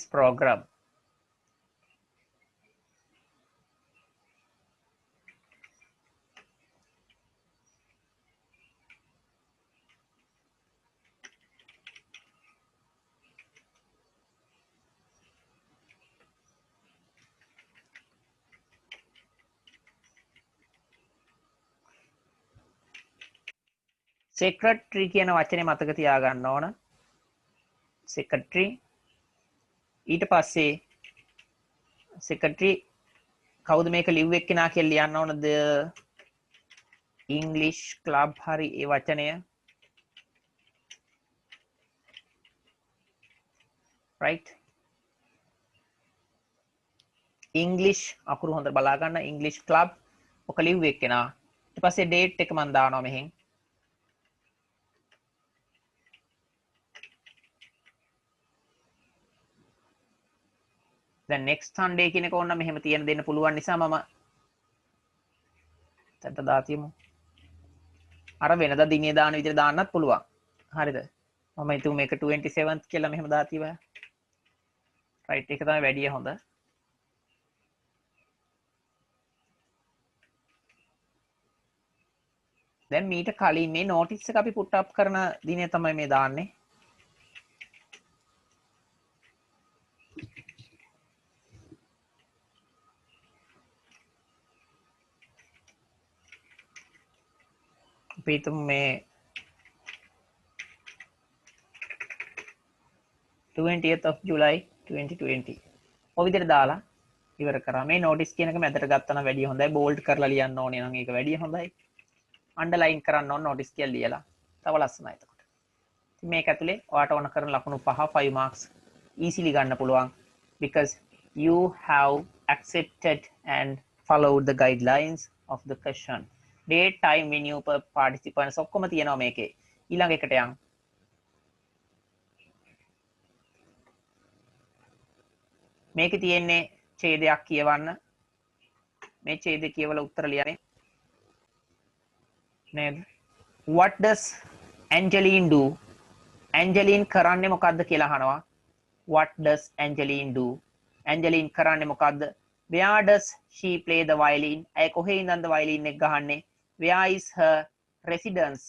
program secretary කියන වචනේ මතක තියාගන්න ඕන secretary ඊට පස්සේ secretary කවුද මේක ලිව්වෙ කෙනා කියලා ලියන්න ඕන the English club හරි ඒ වචනය right English අකුරු හොඳට බලා ගන්න English club ඔක ලිව්වෙ කෙනා ඊට පස්සේ date එක මම දානවා මෙහෙන් දැන් next Sunday කියන එක ඕන මෙහෙම තියන දෙන්න පුළුවන් නිසා මම තත්ත දාතියමු අර වෙනදා දිනේ දාන විදිහට දාන්නත් පුළුවන්. හරිද? මම හිතුව මේක 27th කියලා මෙහෙම දාතිව. රයිට් ඒක තමයි වැඩිය හොඳ. දැන් මීට කලින් මේ නෝටිස් එක අපි පුට් අප් කරන දිනේ තමයි මේ දාන්නේ. අපි හිතමු මේ 20th of July 2020. ඔය විදිහට දාලා ඉවර කරා. මේ නෝටිස් කියන එක මැදට ගත්තා නම් වැඩිය හොඳයි. බෝල්ඩ් කරලා ලියන්න ඕනේ නම් ඒක වැඩිය හොඳයි. අන්ඩර්ලයින් කරන්න ඕන නෝටිස් කියලා ලියලා. තව ලස්සනයි එතකොට. ඉතින් මේක ඇතුලේ ඔයාට ඕන කරන ලකුණු 5 marks easily ගන්න පුළුවන් because you have accepted and followed the guidelines of the question. Date, time, venue, participants ඔක්කොම තියෙනවා මේකේ. ඊළඟ එකට යන්න. මේකේ තියෙන්නේ ඡේදයක් කියවන්න. මේ ඡේදය කියවලා උත්තර ලියන්නේ. නේද? What does Angeline do? Angeline කරන්නේ මොකද්ද කියලා අහනවා. What does Angeline do? Angeline කරන්නේ මොකද්ද? Where does she play the violin? ඇය කොහේ ඉඳන්ද violin එක ගහන්නේ? Where is her residence?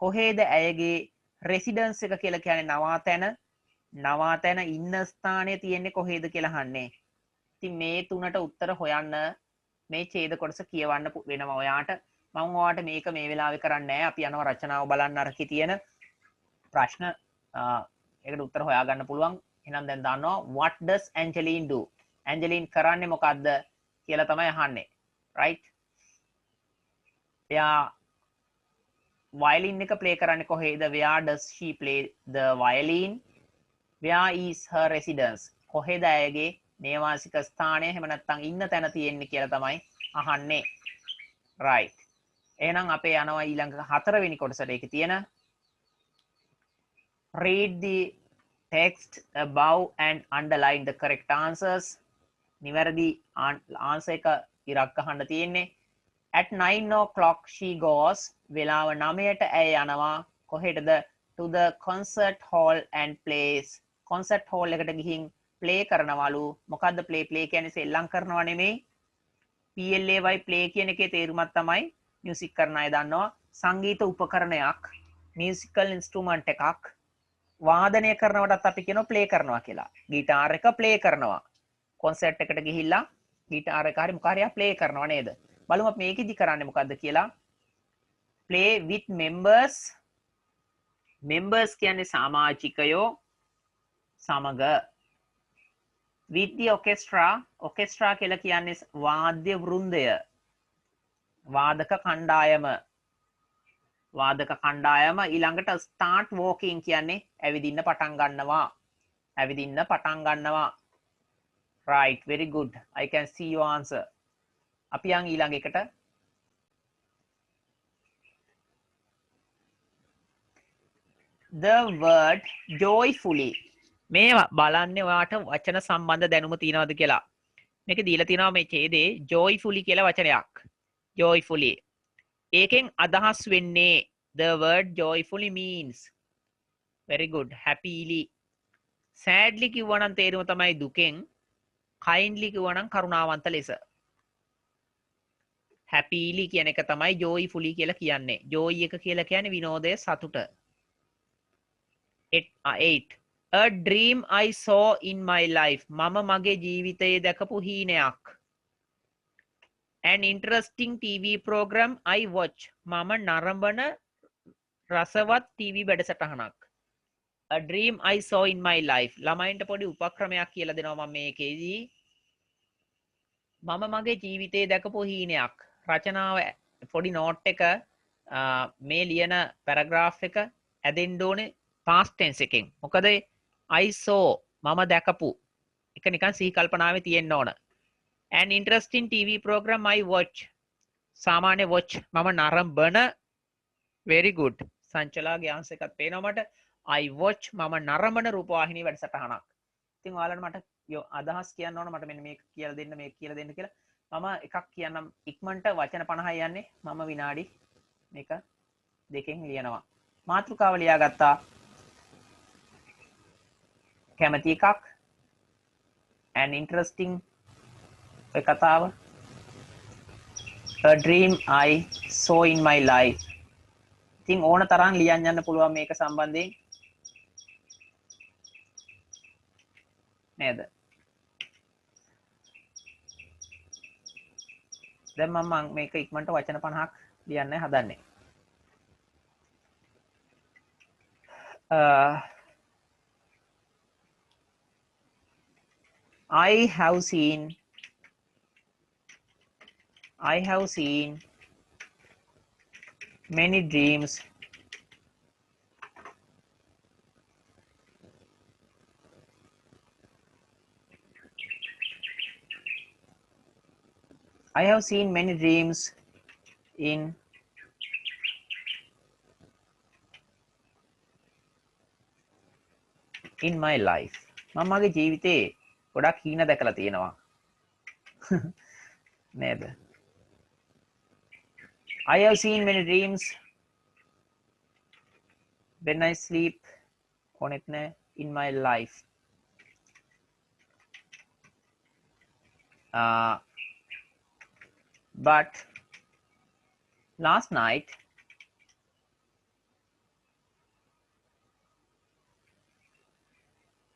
කොහේද ඇයගේ residence එක කියලා කියන්නේ නවාතැන. නවාතැන ඉන්න ස්ථානය තියෙන්නේ කොහේද කියලා අහන්නේ. ඉතින් මේ තුනට උත්තර හොයන්න මේ ඡේද කොටස කියවන්න වෙනවා ඔයාට. මම ඔයාට මේක මේ වෙලාවේ කරන්නේ නැහැ. අපි යනවා රචනාව බලන්න අරකේ තියෙන ප්‍රශ්න ඒකට උත්තර හොයාගන්න පුළුවන්. එහෙනම් දැන් දන්නවා what does Angeline do? Angeline කරන්නේ මොකද්ද කියලා තමයි අහන්නේ. right? එයා violin එක play කරන්නේ කොහේද? Where does she play the violin? Where is her residence? කොහෙද ඇයගේ නේවාසික ස්ථානය එහෙම නැත්නම් ඉන්න තැන තියෙන්නේ කියලා තමයි අහන්නේ. right. එහෙනම් අපේ යනවා ඊළඟ 4 වෙනි කොටසට. ඒකේ තියෙන read the text above and underline the correct answers. නිවැරදි answer එක ඉරක් අහන්න තියෙන්නේ. at 9 o'clock she goes. වෙලාව 9ට ඇය යනවා කොහෙටද? to the concert hall and plays. concert hall එකට ගිහින් play කරනවලු. මොකද්ද play කියන්නේ? සෙල්ලම් කරනවා නෙමෙයි. PLAY play කියන එකේ තේරුමක් තමයි මියුසික් කරන අය දන්නවා. සංගීත උපකරණයක්, musical instrument එකක්. වාදනය කරනවටත් අපි කියනවා play කරනවා කියලා. ගිටාර් එක play කරනවා. concert එකට ගිහිල්ලා ගිටාර් එක හරි මොකක් හරි play කරනවා නේද? බලමු අපි මේකෙදි කරන්නේ මොකද්ද කියලා. play with members. members කියන්නේ සමාජිකයෝ සමග. with the orchestra. orchestra කියලා කියන්නේ වාද්‍ය වෘන්දය. වාදක කණ්ඩායම. වාදක කණ්ඩායම. ඊළඟට start walking කියන්නේ ඇවිදින්න පටන් ගන්නවා. ඇවිදින්න පටන් ගන්නවා. right, very good. I can see your answer. අපි යන් ඊළඟ එකට. the word joyfully. මේ බලන්නේ ඔයාට වචන සම්බන්ධ දැනුම තියනවද කියලා. මේක දීලා තියෙනවා මේ ඡේදේ joyfully කියලා වචනයක්. joyfully. ඒකෙන් අදහස් වෙන්නේ the word joyfully means very good happily. sadly කිව්වනම් තේරුම තමයි දුකෙන්. kindly කිව්වනම් කරුණාවන්ත ලෙස. happily කියන එක තමයි joyfully කියලා කියන්නේ. joy එක කියලා කියන්නේ විනෝදය, සතුට. 8 a dream I saw in my life. මම මගේ ජීවිතයේ දැකපු හීනයක්. an interesting TV program I watch. මම නරඹන රසවත් TV වැඩසටහනක්. a dream I saw in my life. ළමයින්ට පොඩි උපක්‍රමයක් කියලා දෙනවා මම මේකේදී. මම මගේ ජීවිතයේ දැකපු හීනයක්. රචනාව පොඩි නෝට් එක මේ ලියන පැරග්‍රාෆ් එක ඇදෙන්න ඕනේ past tense එකෙන්. මොකද I saw මම දැකපු එක නිකන් සිහි කල්පනාවේ තියෙන්න ඕන. an interesting TV program I watch. සාමාන්‍ය watch මම නරඹන. very good. සංචලාගේ answer එකත් පේනවා මට. I watch මම නරඹන රූපවාහිනී වැඩසටහනක්. ඉතින් ඔයාලට මට අදහස් කියන්න ඕන මට මෙන්න මේක කියලා දෙන්න මේක කියලා දෙන්න කියලා. මම එකක් කියන්නම් ඉක්මනට වචන 50යි යන්නේ. මම විනාඩි මේක දෙකෙන් ලියනවා. මාතෘකාව ලියාගත්තා. කැමති එකක් and interesting ඔය කතාව. A dream I saw in my life. ඉතින් ඕන තරම් ලියන්න යන්න පුළුවන් මේක සම්බන්ධයෙන්. නේද? දැන් මම මේක ඉක්මනට වචන 50ක් ලියන්න හදන්නේ. I have seen many dreams in my life. මම මගේ ජීවිතේ ගොඩක් හීන දැකලා තියෙනවා. නේද? I have seen many dreams when I sleep on it in my life. But last night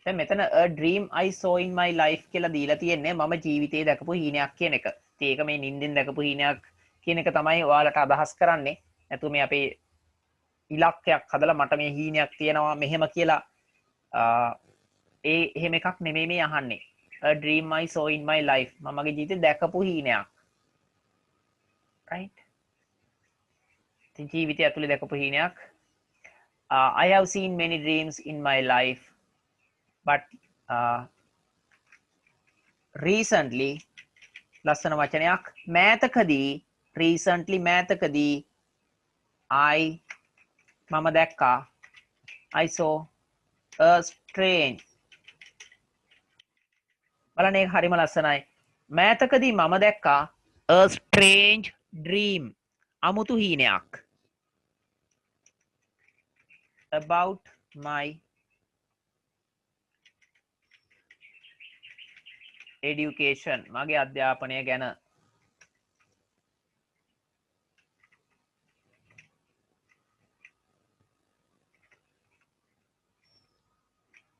දැන් මෙතන a dream I saw in my life කියලා දීලා තියෙන්නේ මම ජීවිතේ දැකපු හීනයක් කියන එක. ඉතින් ඒක මේ නිින්දෙන් දැකපු හීනයක් කියන එක තමයි ඔයාලට අදහස් කරන්නේ. නැතු මේ අපේ ඉලක්කයක් හදලා මට මේ හීනයක් තියෙනවා මෙහෙම කියලා එහෙම එකක් නෙමෙයි මේ අහන්නේ. A dream I saw in my life. මම මගේ ජීවිතේ දැකපු හීනයක්. Right? ඉතින් ජීවිතය ඇතුලේ දැකපු හීනයක්. I have seen many dreams in my life. But recently ලස්සන වචනයක් මෑතකදී මම දැක්කා I saw a strange බලන්න ඒක හරිම ලස්සනයි. මෑතකදී මම දැක්කා a strange dream අමුතු හීනයක් about my education මගේ අධ්‍යාපනය ගැන.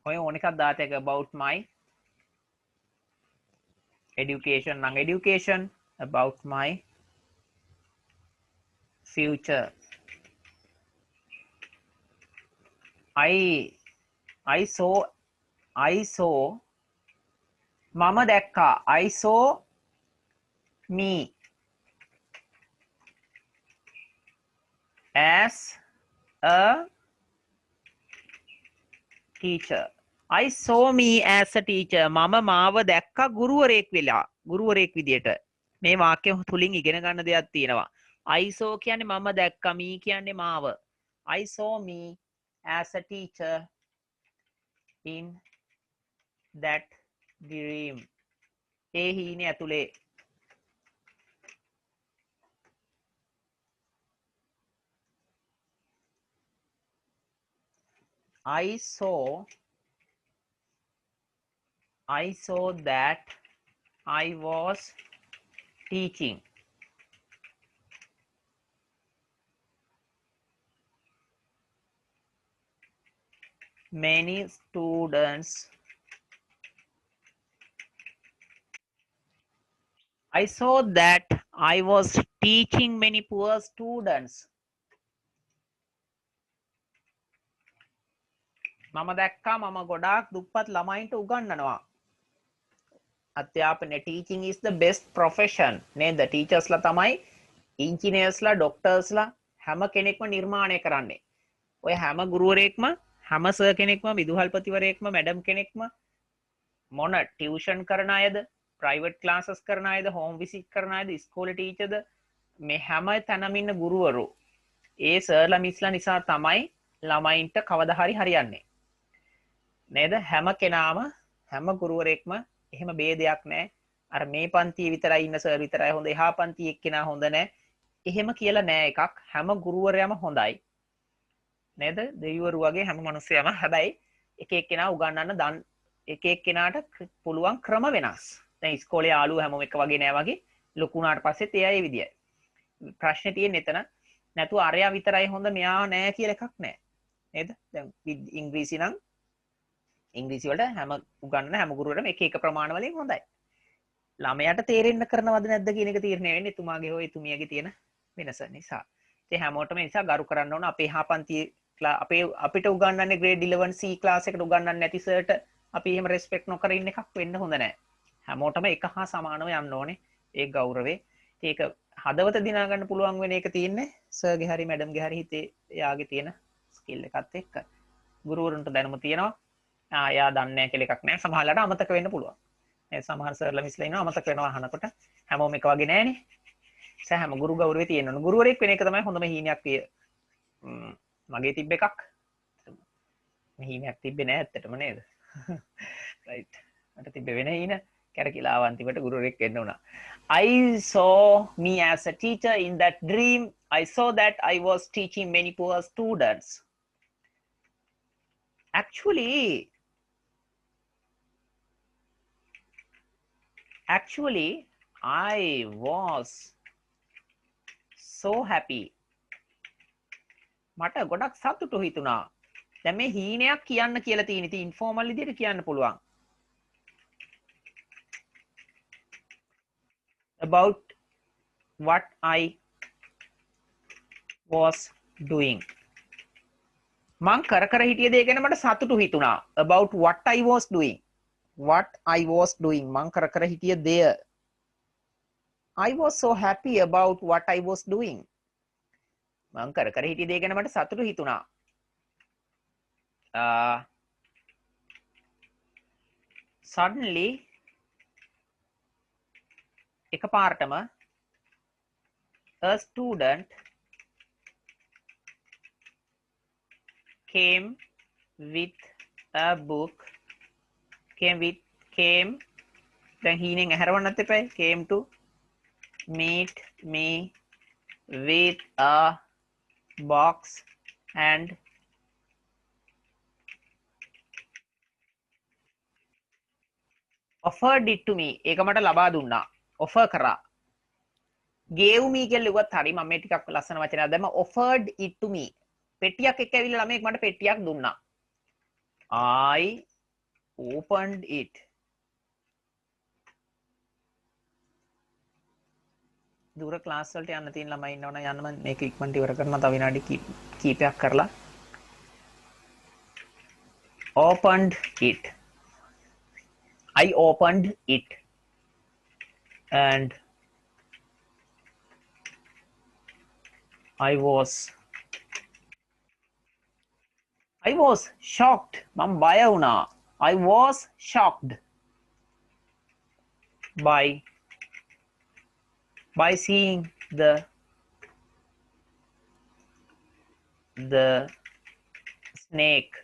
ඔය ඕන එකක් දාත එක about my education නම් education about my future. I saw මම දැක්කා I saw me as a teacher. I saw me as a teacher. මම මාව දැක්කා ගුරුවරයෙක් විදියට. මේ වාක්‍ය තුලින් ඉගෙන ගන්න දෙයක් තියෙනවා. I saw කියන්නේ මම දැක්කා, me කියන්නේ මාව. I saw me as a teacher in that dream. ඒ හීනේ ඇතුලේ. I saw that I was teaching many students. I saw that I was teaching many poor students. මම දැක්කා මම ගොඩාක් දුප්පත් ළමයින්ට උගන්වනවා. අධ්‍යාපනය teaching is the best profession. නේද? ටීචර්ස්ලා තමයි ඉන්ජිනියර්ස්ලා ඩොක්ටර්ස්ලා හැම කෙනෙක්ම නිර්මාණය කරන්නේ. ඔය හැම ගුරුවරයෙක්ම හැම සර් කෙනෙක්ම විදුහල්පතිවරයෙක්ම මැඩම් කෙනෙක්ම මොන ටියුෂන් කරන අයද ප්‍රයිවට් ක්ලාසස් කරන අයද හෝම් විසිට් කරන අයද ඉස්කෝලේ ටීචර්ද මේ හැම තැනම ඉන්න ගුරුවරු ඒ සර්ලා මිස්ලා නිසා තමයි ළමයින්ට කවදා හරි හරියන්නේ. නේද? හැම කෙනාම හැම ගුරුවරයෙක්ම එහෙම ભેදයක් නැහැ. අර මේ පන්තියේ විතරයි ඉන්න සර් විතරයි හොඳ, එහා පන්තියේ එක්කෙනා හොඳ නැහැ. එහෙම කියලා නෑ එකක්. හැම ගුරුවරයාම හොඳයි. නේද? දෙවිවරු වගේ හැම මිනිස්සයම. හැබැයි එක එක්කෙනා උගන්වන්න එක එක්කෙනාට පුළුවන් ක්‍රම වෙනස්. දැන් ඉස්කෝලේ යාළුවෝ හැමෝම එක වගේ නෑ වගේ ලොකු වුණාට පස්සෙත් ඒ අය ඒ විදියයි. ප්‍රශ්නේ තියෙන්නේ එතන. නැතුව අරයා විතරයි හොඳ මෙයා නෑ කියලා එකක් නෑ. නේද? දැන් ඉංග්‍රීසි නම් ඉංග්‍රීසි වලට හැම උගන්වන හැම ගුරුවරම එක එක ප්‍රමාණ වලින් හොඳයි. ළමයාට තේරෙන්න කරනවද නැද්ද කියන එක තීරණය වෙන්නේ එතුමාගේ හෝ එතුමියගේ තියෙන වෙනස නිසා. ඉතින් හැමෝටම ඒ නිසා ගරු කරන්න ඕන. අපේ හාපන්ති අපිට උගන්වන්නේ grade 11 C class එකට උගන්වන්නේ නැති සර්ට අපි එහෙම respect නොකර ඉන්න එකක් වෙන්න හොඳ නැහැ. හැමෝටම එක හා සමානව යන්න ඕනේ. ඒ ගෞරවේ. ඒක හදවත දිනා ගන්න පුළුවන් වෙන එක තියෙන්නේ සර්ගේ හරි මැඩම්ගේ හරි හිතේ යාගේ තියෙන ස්කිල් එකත් එක්ක. ගුරුවරුන්ට දැනුම තියෙනවා. යා දන්නේ නැහැ කියලා එකක් නැහැ. සමහරවිට අමතක වෙන්න පුළුවන්. සමහර සර්ලා මිස්ලා ඉන්නවා අමතක වෙනවා අහනකොට හැමෝම එක වගේ නෑනේ. හැම ගුරු ගෞරවේ තියෙන්න ඕන. ගුරුවරයෙක් වෙන එක තමයි හොඳම හීනයක් විය. මගේ තිබ්බ එකක්. හීනයක් තිබ්බේ නෑ ඇත්තටම නේද? right. මට තිබ්බේ වෙන හීන කැරකිලා අන්තිමට ගුරුවරයෙක් වෙන්න උනා. I saw me as a teacher in that dream. I saw that I was teaching many poor students. Actually, I was so happy. මට ගොඩක් සතුටු හිතුණා. දැන් මේ හීනයක් කියන්න කියලා තියෙන ඉතින් ඉන්ෆෝමල් විදිහට කියන්න පුළුවන්. About what I was doing. මං කර හිටිය දේ ගැන මට සතුටු හිතුණා. About what I was doing. What I was doing. මං කර හිටිය දෙය. I was so happy about what I was doing. මං කර හිටිය දේ ගැන මට සතුටු හිතුණා. Suddenly එකපාරටම a student came with a book. දැන් හීනෙන් ඇහැරවන්නත් එපා. Came to meet me with a box and offered it to me. ඒක මට ලබා දුන්නා. offer කරා. gave me කියලා ලිව්වත් හරි. මම මේ ටිකක් ලස්සන වචනයක් දැම්මා. offered it to me. පෙට්ටියක් එක්ක ඇවිල්ලා ළමෙක් මට පෙට්ටියක් දුන්නා. I opened it. දුර ක්ලාස් වලට යන්න තියෙන ළමයි ඉන්නවනම් යන්න මම මේක ඉක්මනට ඉවර කරනවා. තව විනාඩි කීපයක් කරලා. opened it. I opened it. And I was shocked. මම බය වුණා. I was shocked by seeing the snake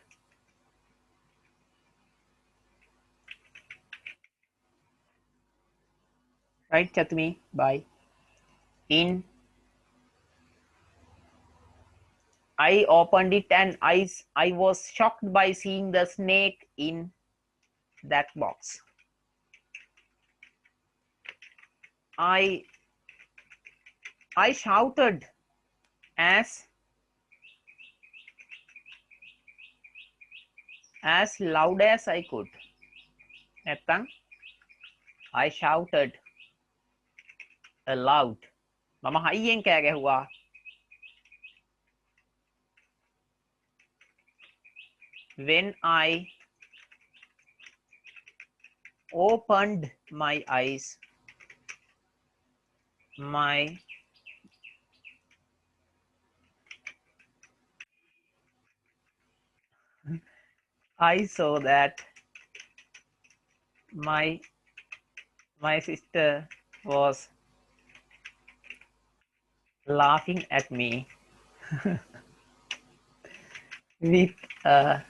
right Chatmi. Bye. I opened it and I was shocked by seeing the snake in that box. I shouted as loud as I could. නැත්තම් I shouted aloud. මම හයියෙන් කෑ ගැහුවා. When I opened my eyes, I saw that my sister was laughing at me with a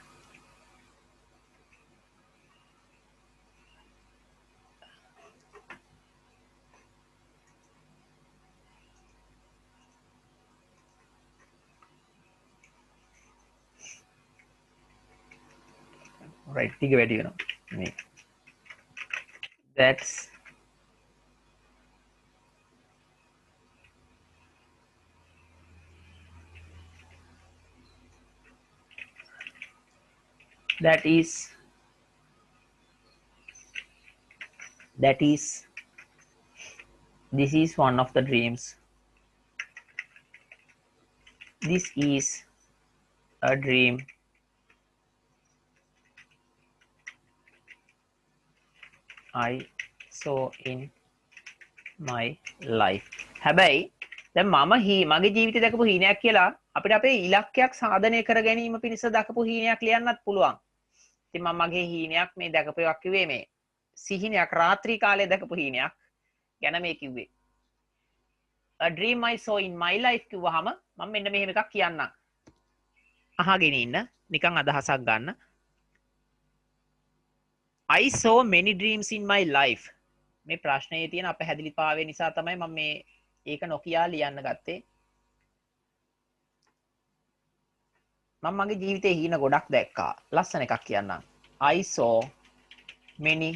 right ටික වැඩි වෙනවා මේ that's that is this is one of the dreams. This is a dream I saw in my life. හැබැයි දැන් මම මගේ ජීවිතේ දැකපු හීනයක් කියලා අපිට අපේ ඉලක්කයක් සාධනය කර ගැනීම පිණිස දකපු හීනයක් ලියන්නත් පුළුවන්. ඉතින් මම මගේ හීනයක් මේ දැකපු එකක් කිව්වේ මේ සිහිනයක් රාත්‍රී කාලේ දැකපු හීනයක් ගැන මේ කිව්වේ. A dream I saw in my life කිව්වහම මම මෙන්න මෙහෙම එකක් කියන්නම්. අහගෙන ඉන්න නිකන් අදහසක් ගන්න. I saw many dreams in my life. මේ ප්‍රශ්නයේ තියෙන අපහැදිලිපාවය නිසා තමයි මම මේ ඒක නොකියා ලියන්න ගත්තේ. මම මගේ ජීවිතේ හීන ගොඩක් දැක්කා. ලස්සන එකක් කියන්නම්. I saw many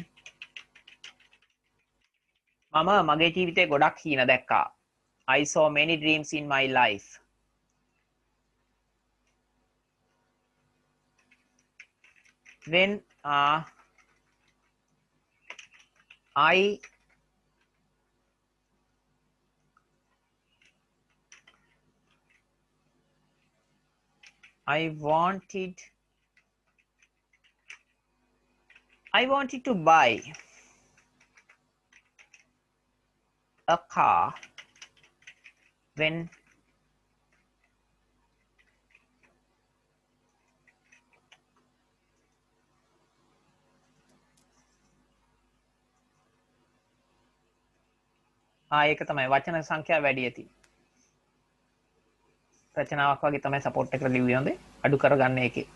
මම මගේ ජීවිතේ ගොඩක් හීන දැක්කා. I saw many dreams in my life. When I wanted to buy a car when ඒක තමයි වචන සංඛ්‍යාව වැඩි ඇති. රචනාවක් වගේ තමයි සපෝට් එක ලිව්වේ හොඳේ. අඩු කරගන්න එකේ.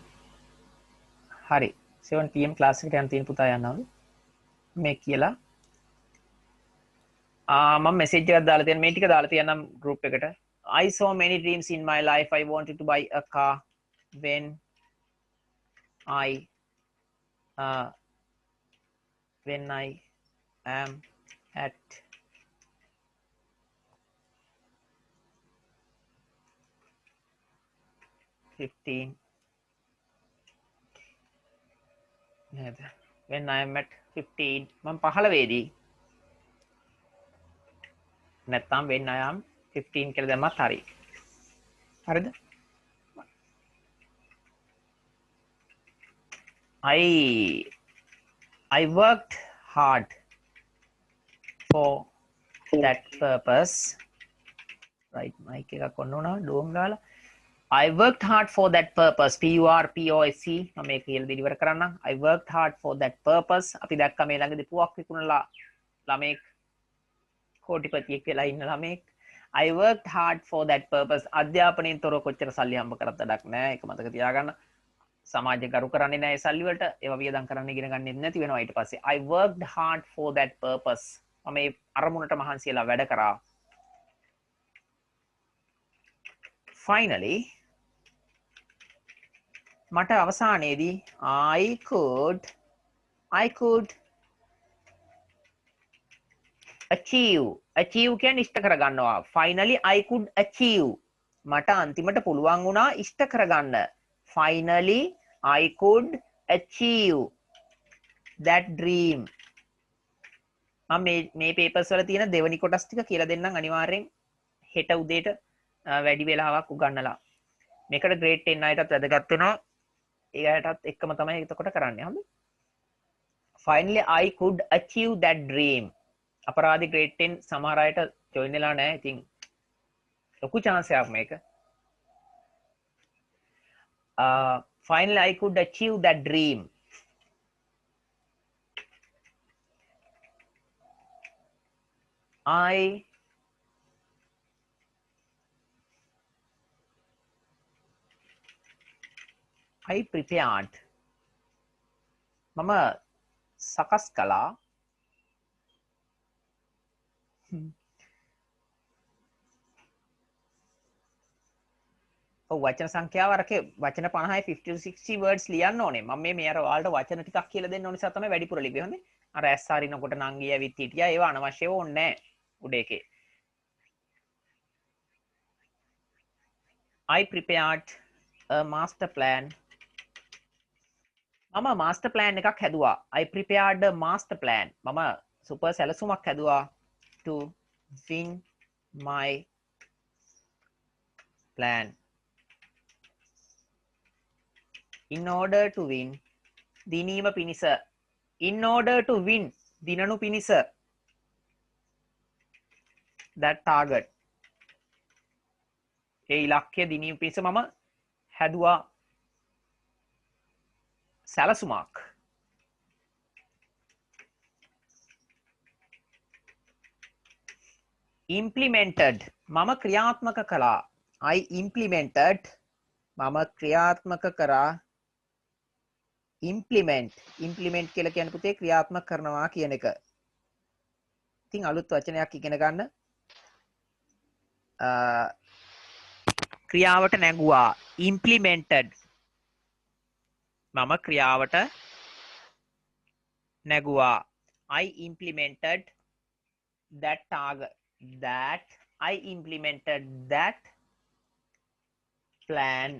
හරි. 7 pm ක්ලාස් එකට යන්න තියෙන පුතා යනවා. මේ කියලා මම මෙසේජ් එකක් දාලා තියෙන මේ ටික දාලා තියන්නම් group එකට. I saw many dreams in my life. I wanted to buy a car when I am at 15 when I am at 15 මම 15 දී නැත්නම් when I am 15 කියලා දැම්මත් හරි. හරිද? I worked hard for that purpose. Right, mic එකක් ඔන්න උනා ඩෝම් ගාලා. I worked hard for that purpose. PURPOSE මම මේක කියලා ඩෙලිවර් කරන්නම්. I worked hard for that purpose. අපි දැක්කා මේ ළඟදී පුවක් විකුණලා ළමෙක් කෝටිපතියෙක් වෙලා ඉන්න ළමෙක්. I worked hard for that purpose. අධ්‍යාපනයෙන් තොරව කොච්චර සල්ලි හම්බ කරත් වැඩක් නැහැ. ඒක මතක තියාගන්න. සමාජය ගරු කරන්නේ නැහැ ඒ සල්ලි වලට. ඒවා වියදම් කරන්න ඉගෙන ගන්නෙත් නැති වෙනවා ඊට පස්සේ. I worked hard for that purpose. මම මේ අරමුණට මහන්සි වෙලා වැඩ කරා. Finally මට අවසානයේදී I could achieve කියන්නේ ඉෂ්ට කරගන්නවා. Finally I could achieve මට අන්තිමට පුළුවන් වුණා ඉෂ්ට කරගන්න. Finally I could achieve that dream. මම මේ papers වල තියෙන දෙවෙනි කොටස් ටික කියලා දෙන්නම් අනිවාර්යෙන් හෙට උදේට වැඩි වෙලාවක් උගන්නලා. මේකට grade 10 අයටත් වැදගත් වෙනවා. ඒකටත් එක්කම තමයි එතකොට කරන්නේ. හරිද? Finally I could achieve that dream. අපරාධි grade 10 සමහර අයට join වෙලා නැහැ. ඉතින් ලොකු chance එකක් මේක. Finally I could achieve that dream. I prepared. මම සකස් කළා. වචන සංඛ්‍යාව අරක වචන 50යි 50 to 60 words ලියන්න ඕනේ. මම මේ අර ඔයාලට වචන ටිකක් කියලා දෙන්න ඕන නිසා තමයි වැඩිපුර ලිව්වේ. හොඳේ. අර ඇස් හරිනකොට නංගි ඇවිත් හිටියා. ඒවා අනවශ්‍යව ඕනේ නැහැ. උඩ එකේ. I prepared a master plan. මම master plan එකක් හැදුවා. I prepared a master plan. මම සුපර් සැලසුමක් හැදුවා to win my plan. In order to win, දිනීම පිණිස. In order to win, දිනනු පිණිස. That target. ඒ ඉලක්කය දිනීම පිණිස මම හැදුවා සැලසුමක්. Implemented. මම ක්‍රියාත්මක කළා. I implemented. මම ක්‍රියාත්මක කරා. implement කියලා කියන්නේ පුතේ ක්‍රියාත්මක කරනවා කියන එක. ඉතින් අලුත් වචනයක් ඉගෙන ගන්න. ක්‍රියාවට නැගුවා. implemented. මම ක්‍රියාවට නැගුවා. I implemented that target. I implemented that plan.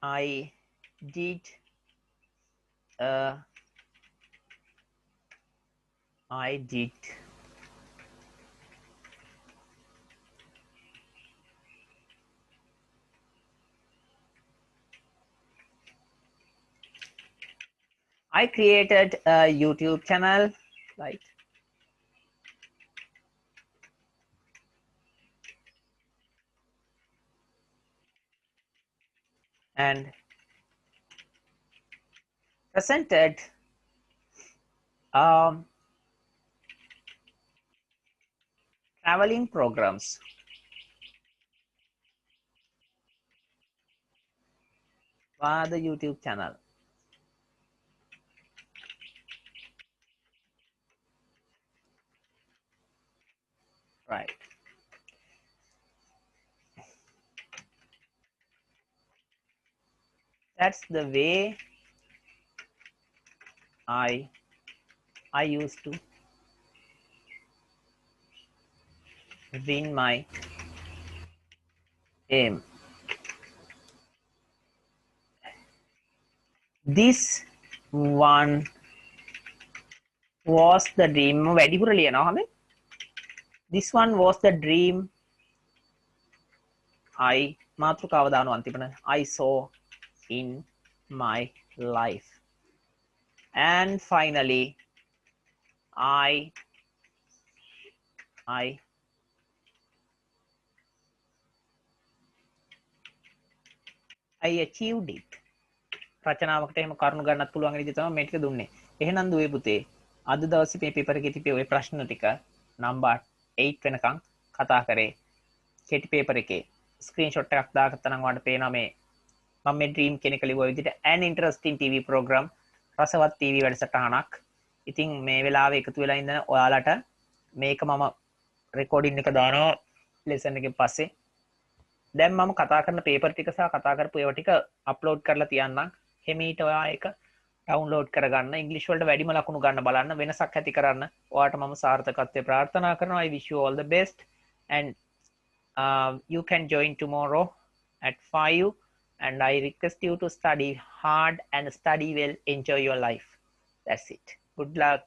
I did I created a YouTube channel, right? And presented traveling programs. Via the YouTube channel. Right. That's the way I used to win my aim. This one was the dream. වැඩිපුර ලියනවා හොඳේ. This one was the dream මාතෘකාව දානවා අන්තිමට. I saw in my life. And finally, I achieved it. රචනාවකට එහෙම කරුණු ගන්නත් පුළුවන් විදිහ තමයි මේ ටික දුන්නේ. එහෙනම් දුවේ පුතේ අද දවසේ මේ පේපර් එකේ තිබ්බේ ওই ප්‍රශ්න ටික නම්බර් 8 වෙනකන් කතා කරේ. කෙටි පේපර් එකේ ස්ක්‍රීන්ෂොට් එකක් දාගත්තා නම් ඔයාලට පේනවා මේ මම මේ ඩ්‍රීම් කෙනෙක් ලිව්ව විදිහට an interesting TV program රසවත් TV වැඩසටහනක්. ඉතින් මේ වෙලාවේ එකතු වෙලා ඉඳන් ඔයාලට මේක මම රෙකෝඩින් එක දානවා ලෙසන් එකෙන් පස්සේ. දැන් මම කතා කරන පේපර් ටික සහ කතා කරපු ඒවා ටික අප්ලෝඩ් කරලා තියන්නම්. හිමීට ඔයා ඒක ඩවුන්ලෝඩ් කරගන්න. ඉංග්‍රීසි වලට වැඩිම ලකුණු ගන්න බලන්න. වෙනසක් ඇති කරන්න. ඔයාට මම සාර්ථකත්වය ප්‍රාර්ථනා කරනවා. I wish you all the best and you can join tomorrow at 5 and I request you to study hard and study well. Enjoy your life. That's it. Good luck.